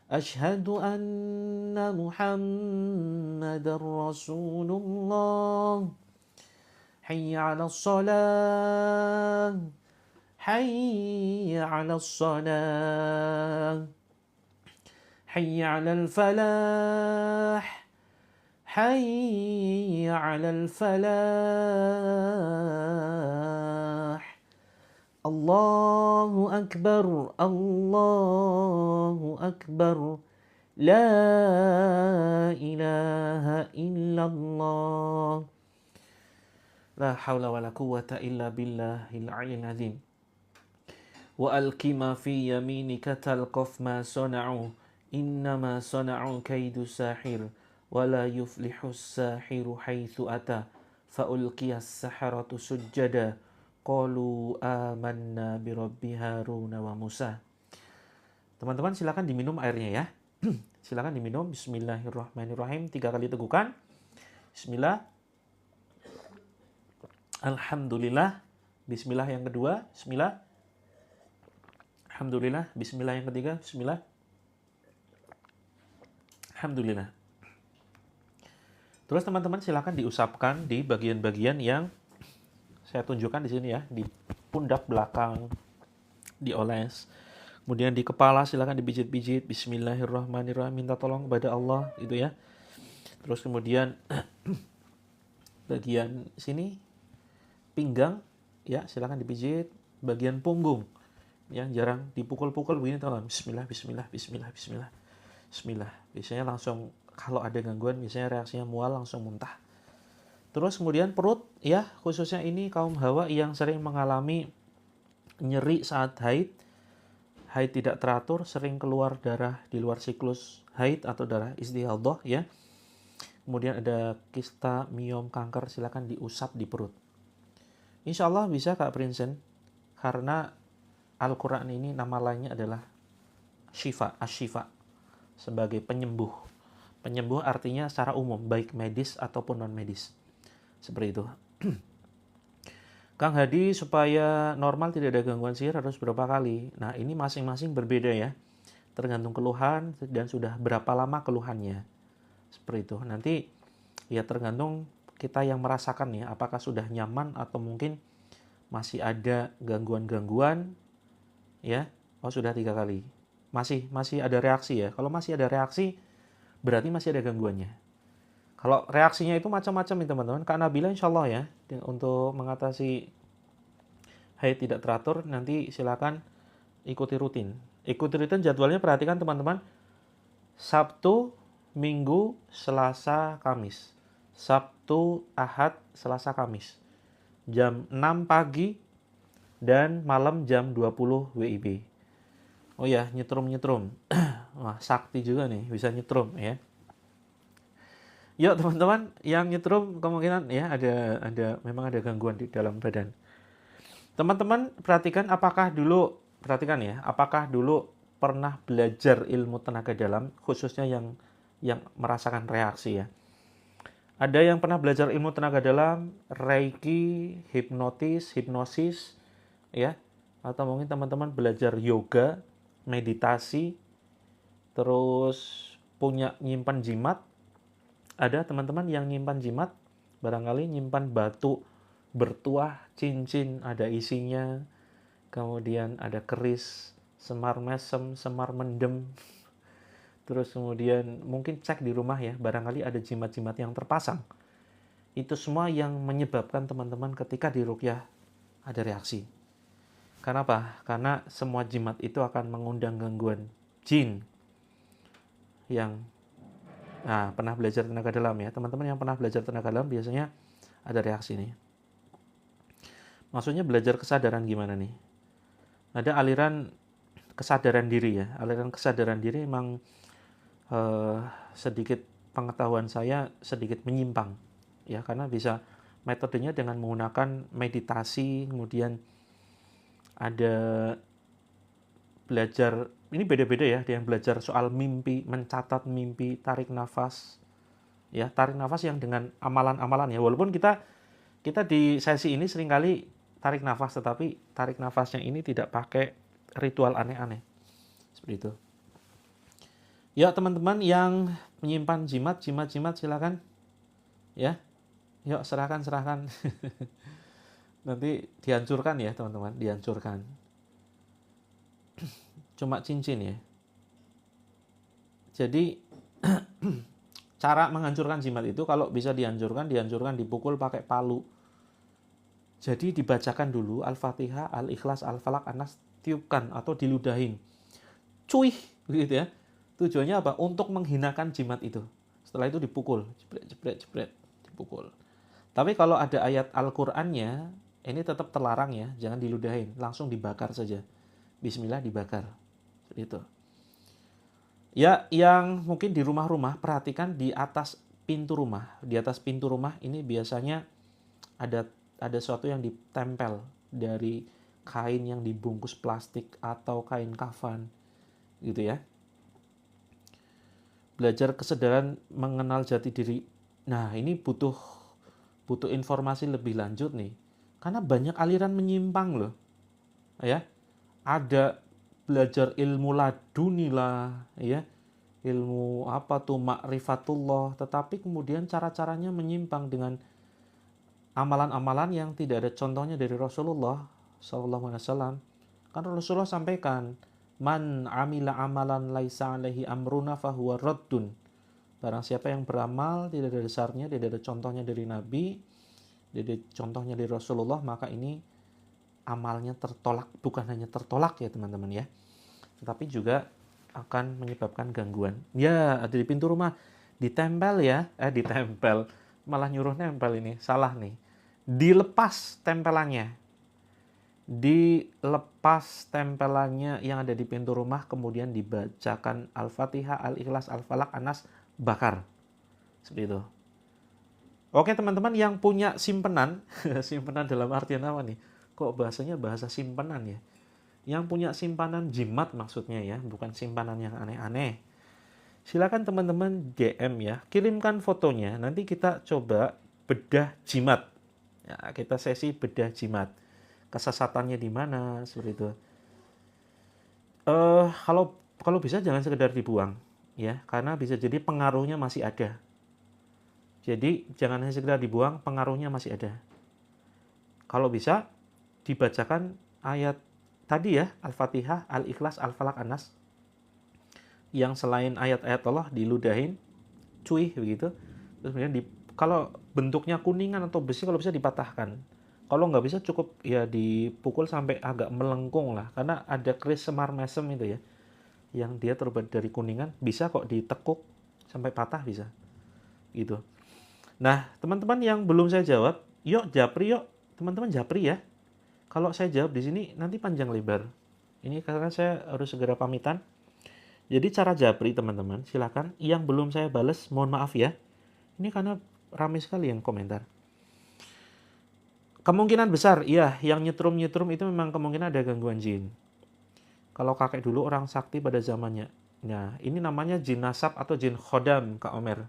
Ashhadu anna Muhammadar Rasulullah. Hayya 'alas salah. Hayya 'alas salah. Hayya 'alal falah. Hayya 'alal falah. Allahu akbar, Allahu akbar. La ilaha illallah. La hawla wa la quwwata illa billahil 'aliyyil 'azim. Wa alqi ma fi yaminika talqaf ma sana'u. Innama sana'u kaidu sahir. Wa la yuflihu as-sahiru haitsu ata. Fa ulqiyas saharatu sujjada. Qalu amanna bi rabbi Harun wa Musa. Teman-teman silakan diminum airnya ya. Silakan diminum. Bismillahirrahmanirrahim. 3 kali tegukan. Bismillah. Alhamdulillah. Bismillah yang kedua. Bismillah. Alhamdulillah. Bismillah yang ketiga. Bismillah. Alhamdulillah. Terus teman-teman silakan diusapkan di bagian-bagian yang saya tunjukkan di sini ya, di pundak belakang dioles. Kemudian di kepala silakan dipijit-pijit. Bismillahirrahmanirrahim. Minta tolong kepada Allah gitu ya. Terus kemudian bagian sini pinggang ya, silakan dipijit. Bagian punggung yang jarang dipukul-pukul begini teman. Bismillah, bismillah, bismillah, bismillah. Bismillah. Biasanya langsung kalau ada gangguan biasanya reaksinya mual, langsung muntah. Terus kemudian perut ya, khususnya ini kaum hawa yang sering mengalami nyeri saat haid tidak teratur, sering keluar darah di luar siklus haid atau darah istihadhah ya. Kemudian ada kista, miom, kanker, silakan diusap di perut. Insya Allah bisa Kak Prinsen, karena Al-Quran ini nama lainnya adalah Syifa, Asy-Syifa, sebagai penyembuh. Penyembuh artinya secara umum, baik medis ataupun non-medis. Seperti itu. Kang Hadi, supaya normal tidak ada gangguan sihir harus berapa kali? Nah, ini masing-masing berbeda ya. Tergantung keluhan dan sudah berapa lama keluhannya. Seperti itu. Nanti ya tergantung kita yang merasakan ya, apakah sudah nyaman atau mungkin masih ada gangguan-gangguan ya. Oh, sudah 3 kali. Masih ada reaksi ya. Kalau masih ada reaksi berarti masih ada gangguannya. Kalau reaksinya itu macam-macam nih teman-teman. Kak Nabila insya Allah ya, untuk mengatasi haid tidak teratur, nanti silakan ikuti rutin. Ikuti rutin jadwalnya, perhatikan teman-teman. Sabtu, Minggu, Selasa, Kamis. Sabtu, Ahad, Selasa, Kamis. Jam 6 pagi dan malam jam 20 WIB. Oh ya, nyetrum. Wah, sakti juga nih, bisa nyetrum ya. Yuk teman-teman, yang nyetrum kemungkinan ya memang ada gangguan di dalam badan. Teman-teman perhatikan apakah dulu pernah belajar ilmu tenaga dalam, khususnya yang merasakan reaksi ya. Ada yang pernah belajar ilmu tenaga dalam, reiki, hipnosis ya. Atau mungkin teman-teman belajar yoga, meditasi, terus punya nyimpan jimat. Ada teman-teman yang nyimpan jimat, barangkali nyimpan batu bertuah, cincin ada isinya, kemudian ada keris, semar mesem, semar mendem. Terus kemudian mungkin cek di rumah ya, barangkali ada jimat-jimat yang terpasang. Itu semua yang menyebabkan teman-teman ketika diruqyah ada reaksi. Karena apa? Karena semua jimat itu akan mengundang gangguan jin yang pernah belajar tenaga dalam ya. Teman-teman yang pernah belajar tenaga dalam biasanya ada reaksi nih. Maksudnya belajar kesadaran gimana nih? Ada aliran kesadaran diri ya. Aliran kesadaran diri memang sedikit pengetahuan saya sedikit menyimpang ya, karena bisa metodenya dengan menggunakan meditasi, kemudian ada belajar, ini beda-beda ya, ada yang belajar soal mimpi, mencatat mimpi, tarik nafas ya, tarik nafas yang dengan amalan-amalan ya, walaupun kita di sesi ini seringkali tarik nafas, tetapi tarik nafasnya ini tidak pakai ritual aneh-aneh seperti itu. Ya teman-teman yang menyimpan jimat silakan ya. Yuk serahkan. Nanti dihancurkan ya teman-teman, dihancurkan. Cuma cincin ya. Jadi cara menghancurkan jimat itu kalau bisa dihancurkan dipukul pakai palu. Jadi dibacakan dulu Al-Fatihah, Al-Ikhlas, Al-Falaq, An-Nas, tiupkan atau diludahin. Cuih begitu ya. Tujuannya apa? Untuk menghinakan jimat itu. Setelah itu dipukul, jepret, dipukul. Tapi kalau ada ayat Al-Qur'annya, ini tetap terlarang ya, jangan diludahin, langsung dibakar saja. Bismillah dibakar. Seperti itu. Ya, yang mungkin di rumah-rumah, perhatikan di atas pintu rumah. Di atas pintu rumah ini biasanya ada sesuatu yang ditempel dari kain yang dibungkus plastik atau kain kafan gitu ya. Belajar kesadaran mengenal jati diri. Nah, ini butuh informasi lebih lanjut nih. Karena banyak aliran menyimpang loh. Ya. Ada belajar ilmu laduni lah, ya. Ilmu apa tuh ma'rifatullah, tetapi kemudian cara-caranya menyimpang dengan amalan-amalan yang tidak ada contohnya dari Rasulullah SAW. Kan Rasulullah sampaikan, man amila amalan laisa alaihi amruna fahuwa raddun. Barang siapa yang beramal tidak ada dasarnya, tidak ada contohnya dari Nabi, tidak ada contohnya dari Rasulullah, maka ini amalnya tertolak. Bukan hanya tertolak ya teman-teman ya, tetapi juga akan menyebabkan gangguan. Ya, ada di pintu rumah ditempel ya, ditempel, malah nyuruh nempel, ini salah nih. Dilepas tempelannya. Dilepas tempelannya yang ada di pintu rumah, kemudian dibacakan Al-Fatihah, Al-Ikhlas, Al-Falaq, An-Nas, bakar. Seperti itu. Oke teman-teman yang punya simpenan, simpenan dalam artian apa nih? Kok bahasanya bahasa simpenan ya? Yang punya simpanan jimat maksudnya ya, bukan simpanan yang aneh-aneh. Silakan teman-teman DM ya, kirimkan fotonya, nanti kita coba bedah jimat. Ya, kita sesi bedah jimat. Kesesatannya di mana seperti itu. Kalau bisa jangan sekedar dibuang ya, karena bisa jadi pengaruhnya masih ada. Jadi jangan hanya sekedar dibuang, pengaruhnya masih ada. Kalau bisa dibacakan ayat tadi ya, Al-Fatihah, Al-Ikhlas, Al-Falaq, An-Nas. Yang selain ayat-ayat Allah diludahin, cuy begitu. Terus kemudian kalau bentuknya kuningan atau besi, kalau bisa dipatahkan. Kalau nggak bisa cukup ya dipukul sampai agak melengkung lah, karena ada keris semar mesem itu ya, yang dia terbuat dari kuningan, bisa kok ditekuk sampai patah bisa gitu. Nah, teman-teman yang belum saya jawab, yuk japri yuk. Teman-teman japri ya. Kalau saya jawab di sini nanti panjang lebar. Ini karena saya harus segera pamitan. Jadi cara japri teman-teman, silakan. Yang belum saya bales, mohon maaf ya. Ini karena ramai sekali yang komentar. Kemungkinan besar, iya, yang nyetrum-nyetrum itu memang kemungkinan ada gangguan jin. Kalau kakek dulu orang sakti pada zamannya. Nah, ini namanya jin nasab atau jin khodam, Kak Omer.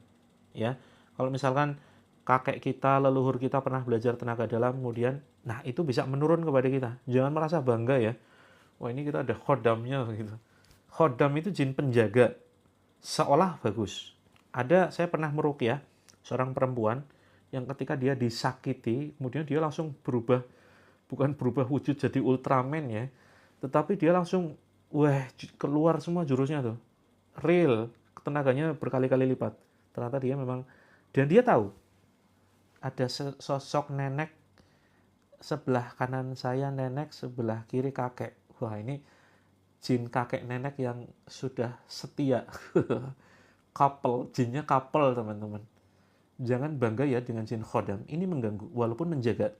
Ya, kalau misalkan kakek kita, leluhur kita pernah belajar tenaga dalam, kemudian, nah itu bisa menurun kepada kita. Jangan merasa bangga ya. Wah ini kita ada khodamnya gitu. Khodam itu jin penjaga. Seolah bagus. Saya pernah meruqyah seorang perempuan yang ketika dia disakiti, kemudian dia langsung berubah, bukan berubah wujud jadi Ultraman ya, tetapi dia langsung, wah keluar semua jurusnya tuh. Real, tenaganya berkali-kali lipat. Ternyata dia memang, dan dia tahu, ada sosok nenek, sebelah kanan saya nenek, sebelah kiri kakek. Wah ini jin kakek nenek yang sudah setia. Couple, jinnya couple teman-teman. Jangan bangga ya dengan jin khodam. Ini mengganggu, walaupun menjaga.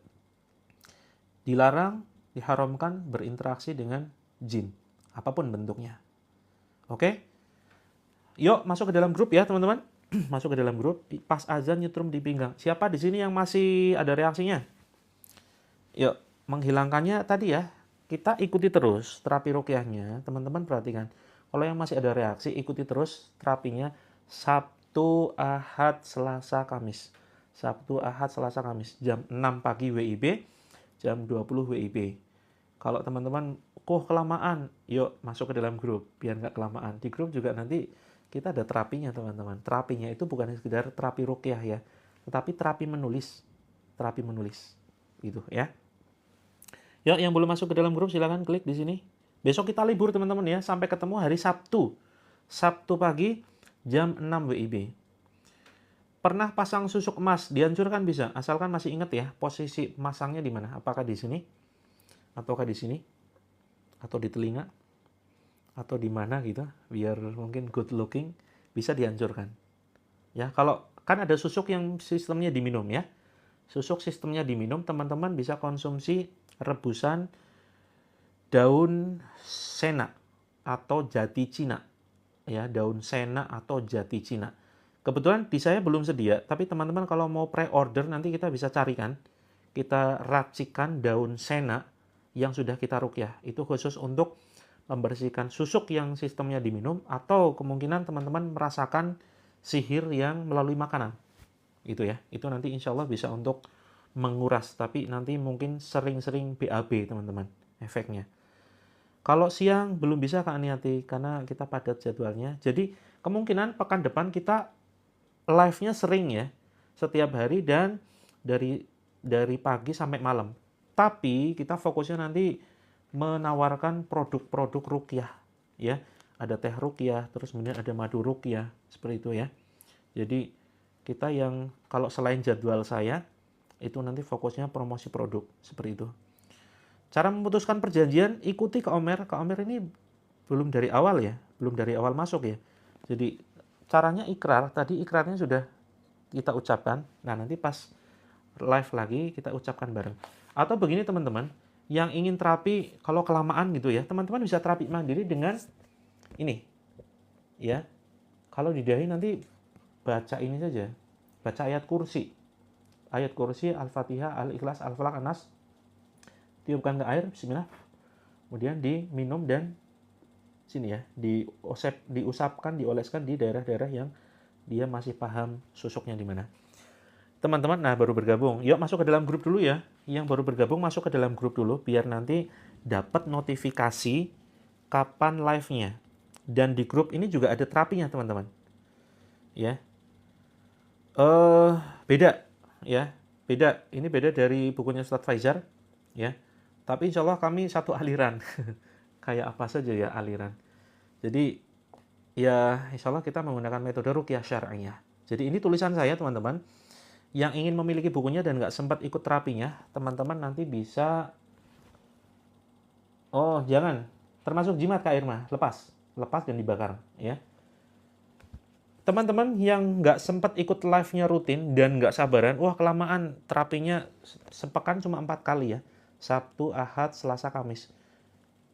Dilarang, diharamkan berinteraksi dengan jin. Apapun bentuknya. Oke? Yuk, masuk ke dalam grup ya teman-teman. Masuk ke dalam grup. Pas azan nyetrum di pinggang. Siapa di sini yang masih ada reaksinya? Yuk, menghilangkannya tadi ya. Kita ikuti terus terapi ruqyahnya. Teman-teman perhatikan. Kalau yang masih ada reaksi, ikuti terus terapinya. Sabtu, Ahad, Selasa, Kamis. Sabtu, Ahad, Selasa, Kamis. Jam 6 pagi WIB, jam 20 WIB. Kalau teman-teman, kelamaan, yuk masuk ke dalam grup. Biar nggak kelamaan. Di grup juga nanti kita ada terapinya teman-teman. Terapinya itu bukan sekedar terapi ruqyah ya. Tetapi terapi menulis. Terapi menulis. Gitu ya. Yuk yang belum masuk ke dalam grup silahkan klik di sini. Besok kita libur teman-teman ya. Sampai ketemu hari Sabtu. Sabtu pagi jam 6 WIB. Pernah pasang susuk emas, dihancurkan bisa, asalkan masih ingat ya, posisi masangnya di mana? Apakah di sini? Ataukah di sini? Atau di telinga? Atau di mana gitu? Biar mungkin good looking, bisa dihancurkan. Ya, kalau kan ada susuk yang sistemnya diminum ya. Susuk sistemnya diminum, teman-teman bisa konsumsi rebusan daun sena atau jati Cina. Ya, daun sena atau jati Cina. Kebetulan di saya belum sedia, tapi teman-teman kalau mau pre-order nanti kita bisa carikan. Kita racikan daun sena yang sudah kita ruqyah. Itu khusus untuk membersihkan susuk yang sistemnya diminum atau kemungkinan teman-teman merasakan sihir yang melalui makanan. Itu ya. Itu nanti insya Allah bisa untuk menguras, tapi nanti mungkin sering-sering BAB teman-teman efeknya. Kalau siang belum bisa Kak Aniati karena kita padat jadwalnya. Jadi kemungkinan pekan depan kita live-nya sering ya. Setiap hari dan dari pagi sampai malam. Tapi kita fokusnya nanti menawarkan produk-produk ruqyah ya. Ada teh ruqyah, terus kemudian ada madu ruqyah, seperti itu ya. Jadi kita yang kalau selain jadwal saya itu nanti fokusnya promosi produk seperti itu. Cara memutuskan perjanjian, ikuti Kak Omer. Kak Omer ini belum dari awal ya, belum dari awal masuk ya. Jadi caranya ikrar, tadi ikrarnya sudah kita ucapkan. Nah nanti pas live lagi kita ucapkan bareng. Atau begini teman-teman, yang ingin terapi kalau kelamaan gitu ya, teman-teman bisa terapi mandiri dengan ini. Ya, kalau di dahi nanti baca ini saja, baca ayat kursi. Ayat kursi, Al-Fatihah, Al-Ikhlas, Al-Falaq, An-Nas. Tiupkan ke air, bismillah. Kemudian diminum dan sini ya, diusapkan, dioleskan di daerah-daerah yang dia masih paham susuknya di mana. Teman-teman, nah baru bergabung. Yuk masuk ke dalam grup dulu ya. Yang baru bergabung masuk ke dalam grup dulu biar nanti dapat notifikasi kapan live-nya. Dan di grup ini juga ada terapinya, teman-teman. Ya. Beda ya. Beda. Ini beda dari bukunya Ustadz Faizar ya. Tapi insya Allah kami satu aliran. Kayak apa saja ya aliran. Jadi ya insya Allah kita menggunakan metode ruqyah syar'iyah. Jadi ini tulisan saya teman-teman. Yang ingin memiliki bukunya dan nggak sempat ikut terapinya, teman-teman nanti bisa. Oh jangan, termasuk jimat Kak Irma, lepas dan dibakar ya. teman-teman yang nggak sempat ikut live-nya rutin dan nggak sabaran, wah kelamaan terapinya sepekan cuma 4 kali ya. Sabtu, Ahad, Selasa, Kamis.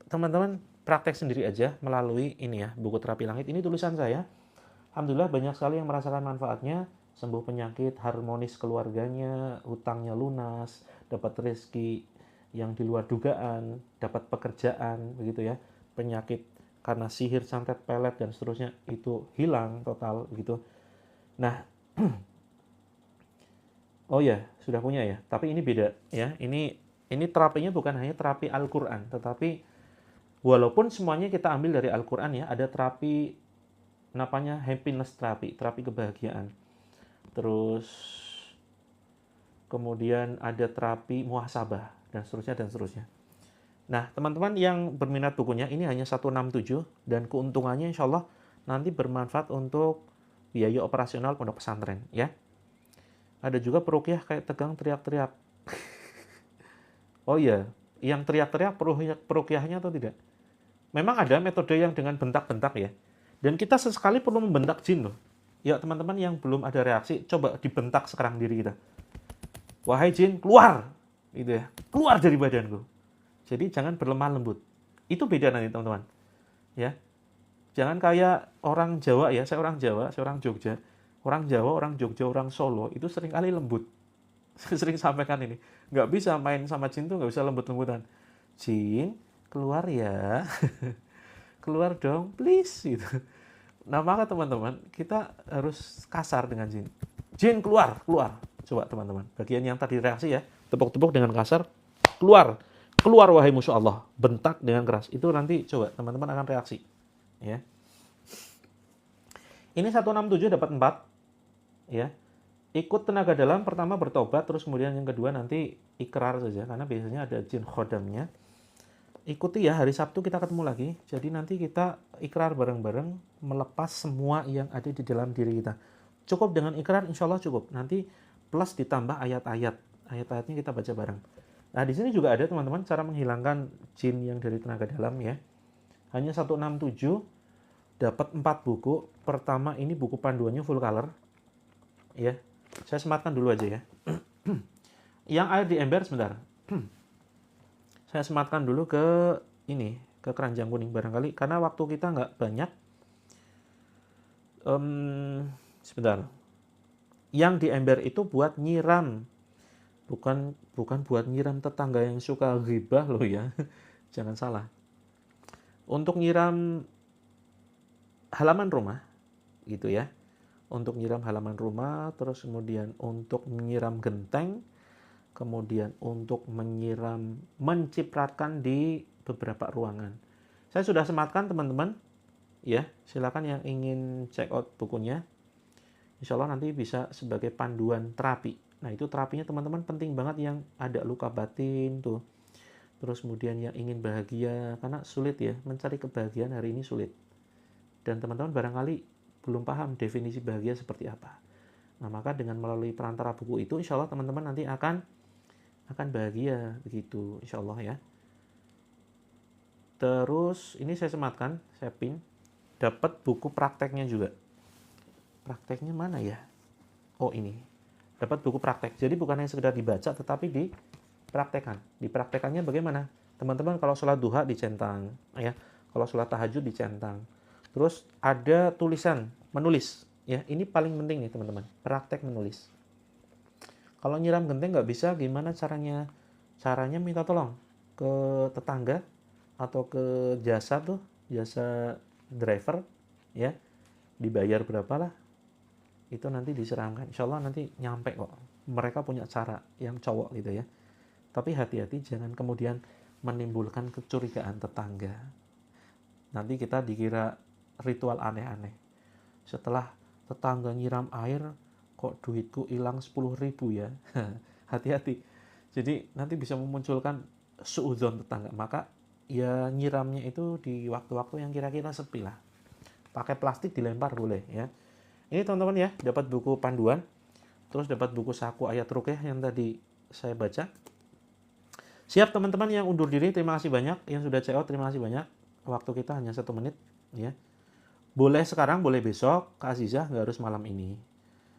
Teman-teman praktek sendiri aja melalui ini ya, buku terapi langit. Ini tulisan saya. Alhamdulillah banyak sekali yang merasakan manfaatnya, sembuh penyakit, harmonis keluarganya, hutangnya lunas, dapat rezeki yang di luar dugaan, dapat pekerjaan, begitu ya. Penyakit karena sihir, santet, pelet, dan seterusnya itu hilang total gitu. Nah, oh ya, sudah punya ya. Tapi ini beda ya. Ini terapinya bukan hanya terapi Al-Qur'an, tetapi walaupun semuanya kita ambil dari Al-Qur'an ya, ada terapi namanya happiness terapi, terapi kebahagiaan. Terus kemudian ada terapi muhasabah dan seterusnya dan seterusnya. Nah, teman-teman yang berminat bukunya ini hanya 167 dan keuntungannya insya Allah nanti bermanfaat untuk biaya operasional pondok pesantren ya. Ada juga peruqyah kayak tegang teriak-teriak. Oh iya, yang teriak-teriak peruqyahnya atau tidak? Memang ada metode yang dengan bentak-bentak ya. Dan kita sesekali perlu membentak jin loh. Ya teman-teman yang belum ada reaksi, coba dibentak sekarang diri kita. Wahai jin, keluar! Gitu ya. Keluar dari badanku. Jadi jangan berlemah lembut. Itu beda nanti teman-teman. Ya. Jangan kayak orang Jawa ya, saya orang Jawa, saya orang Jogja. Orang Jawa, orang Jogja, orang Solo itu seringkali lembut. Saya sering sampaikan ini. Nggak bisa main sama jin tuh nggak bisa lembut-lembutan. Jin, keluar ya. Keluar dong, please. Gitu. Nah maka teman-teman, kita harus kasar dengan jin. Jin, keluar, keluar. Coba teman-teman, bagian yang tadi reaksi ya, tepuk-tepuk dengan kasar, keluar. Keluar wahai musuh Allah, bentak dengan keras. Itu nanti coba teman-teman akan reaksi. Ya. Ini 167 dapat 4. Ya. Ikut tenaga dalam, pertama bertobat, terus kemudian yang kedua nanti ikrar saja, karena biasanya ada jin khodamnya. Ikuti ya, hari Sabtu kita ketemu lagi. Jadi nanti kita ikrar bareng-bareng, melepas semua yang ada di dalam diri kita. Cukup dengan ikrar, insya Allah cukup. Nanti plus ditambah ayat-ayat. Ayat-ayatnya kita baca bareng. Nah, di sini juga ada teman-teman cara menghilangkan jin yang dari tenaga dalam ya. Hanya 167, dapat 4 buku. Pertama ini buku panduannya full color. Ya, saya sematkan dulu aja ya. Yang air di ember sebentar. Saya sematkan dulu ke ini, ke keranjang kuning barangkali. Karena waktu kita nggak banyak. Sebentar. Yang di ember itu buat nyiram. Bukan buat nyiram tetangga yang suka ghibah loh ya. Jangan salah. Untuk nyiram halaman rumah gitu ya. Untuk nyiram halaman rumah, terus kemudian untuk menyiram genteng, kemudian untuk menyiram, mencipratkan di beberapa ruangan. Saya sudah sematkan teman-teman. Ya, silakan yang ingin check out bukunya. Insya Allah nanti bisa sebagai panduan terapi. Nah itu terapinya teman-teman penting banget yang ada luka batin tuh. Terus kemudian yang ingin bahagia, karena sulit ya, mencari kebahagiaan hari ini sulit. Dan teman-teman barangkali belum paham definisi bahagia seperti apa. Nah maka dengan melalui perantara buku itu, insya Allah teman-teman nanti akan bahagia begitu, insya Allah ya. Terus ini saya sematkan, saya pin, dapat buku prakteknya juga. Prakteknya mana ya? Oh ini, dapat buku praktek. Jadi bukan hanya sekedar dibaca, tetapi dipraktekan. Dipraktekannya bagaimana? Teman-teman kalau sholat duha dicentang, ya. Kalau sholat tahajud dicentang. Terus ada tulisan, menulis. Ya, ini paling penting nih teman-teman. Praktek menulis. Kalau nyiram genteng nggak bisa, gimana caranya? Caranya minta tolong ke tetangga atau ke jasa tuh, jasa driver, ya. Dibayar berapa lah? Itu nanti diseramkan. Insya Allah nanti nyampe kok. Mereka punya cara yang cowok gitu ya. Tapi hati-hati jangan kemudian menimbulkan kecurigaan tetangga. Nanti kita dikira ritual aneh-aneh. Setelah tetangga nyiram air, kok duitku hilang 10.000 ya. Hati-hati. Jadi nanti bisa memunculkan suudzon tetangga. Maka ya nyiramnya itu di waktu-waktu yang kira-kira sepi lah. Pakai plastik dilempar boleh ya. Ini teman-teman ya, dapat buku panduan, terus dapat buku saku ayat ruqyah yang tadi saya baca. Siap teman-teman yang undur diri, terima kasih banyak. Yang sudah check out, terima kasih banyak. Waktu kita hanya 1 menit ya. Boleh sekarang, boleh besok. Kak Aziza nggak harus malam ini.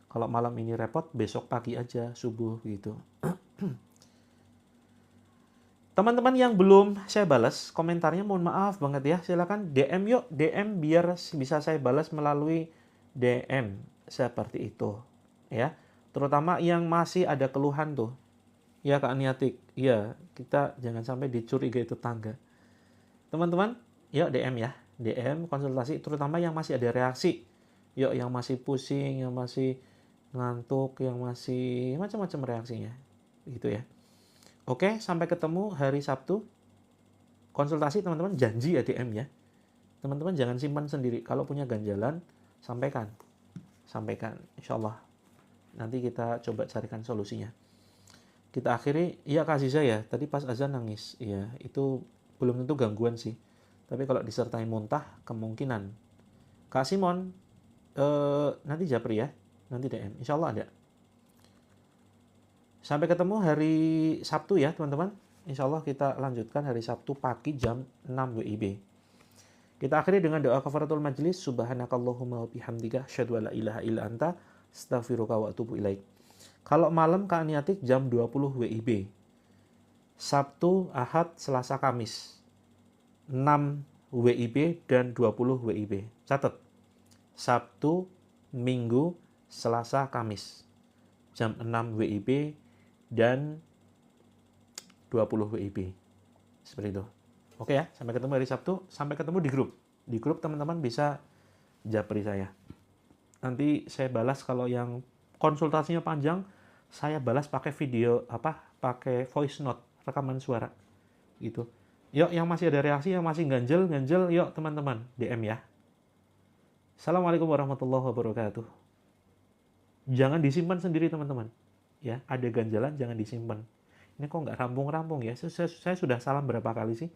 Kalau malam ini repot, besok pagi aja, subuh gitu. Teman-teman yang belum saya balas komentarnya, mohon maaf banget ya. Silakan DM yuk, DM biar bisa saya balas melalui DM seperti itu, ya. Terutama yang masih ada keluhan tuh. Ya Kak Niatik, iya kita jangan sampai dicurigai tetangga. Teman-teman, yuk DM ya. DM konsultasi terutama yang masih ada reaksi. Yuk yang masih pusing, yang masih ngantuk, yang masih macam-macam reaksinya. Gitu ya. Oke, sampai ketemu hari Sabtu. Konsultasi teman-teman, janji ya DM ya. Teman-teman jangan simpan sendiri. Kalau punya ganjalan, sampaikan. Sampaikan, insya Allah. Nanti kita coba carikan solusinya. Kita akhiri, iya Kak Aziza ya, tadi pas azan nangis. Iya, itu belum tentu gangguan sih. Tapi kalau disertai muntah, kemungkinan. Kak Simon, nanti japri ya. Nanti DM, insya Allah ada. Sampai ketemu hari Sabtu ya teman-teman. Insya Allah kita lanjutkan hari Sabtu pagi jam 6 WIB. Kita akhiri dengan doa kafaratul majlis. Subhanakallahumma wa bihamdika asyhadu an la ilaha illa anta astaghfiruka wa atubu ilaik. Kalau malam Kak Niatik jam 20 WIB. Sabtu, Ahad, Selasa, Kamis. 6 WIB dan 20 WIB. Catat. Sabtu, Minggu, Selasa, Kamis. Jam 6 WIB dan 20 WIB. Seperti itu. Oke ya, sampai ketemu hari Sabtu. Sampai ketemu di grup. Di grup teman-teman bisa japri saya. Nanti saya balas kalau yang konsultasinya panjang, saya balas pakai video pakai voice note, rekaman suara. Gitu. Yuk yang masih ada reaksi, yang masih ganjel, yuk teman-teman DM ya. Assalamualaikum warahmatullahi wabarakatuh. Jangan disimpan sendiri teman-teman. Ya, ada ganjalan jangan disimpan. Ini kok nggak rampung-rampung ya? Saya sudah salam berapa kali sih?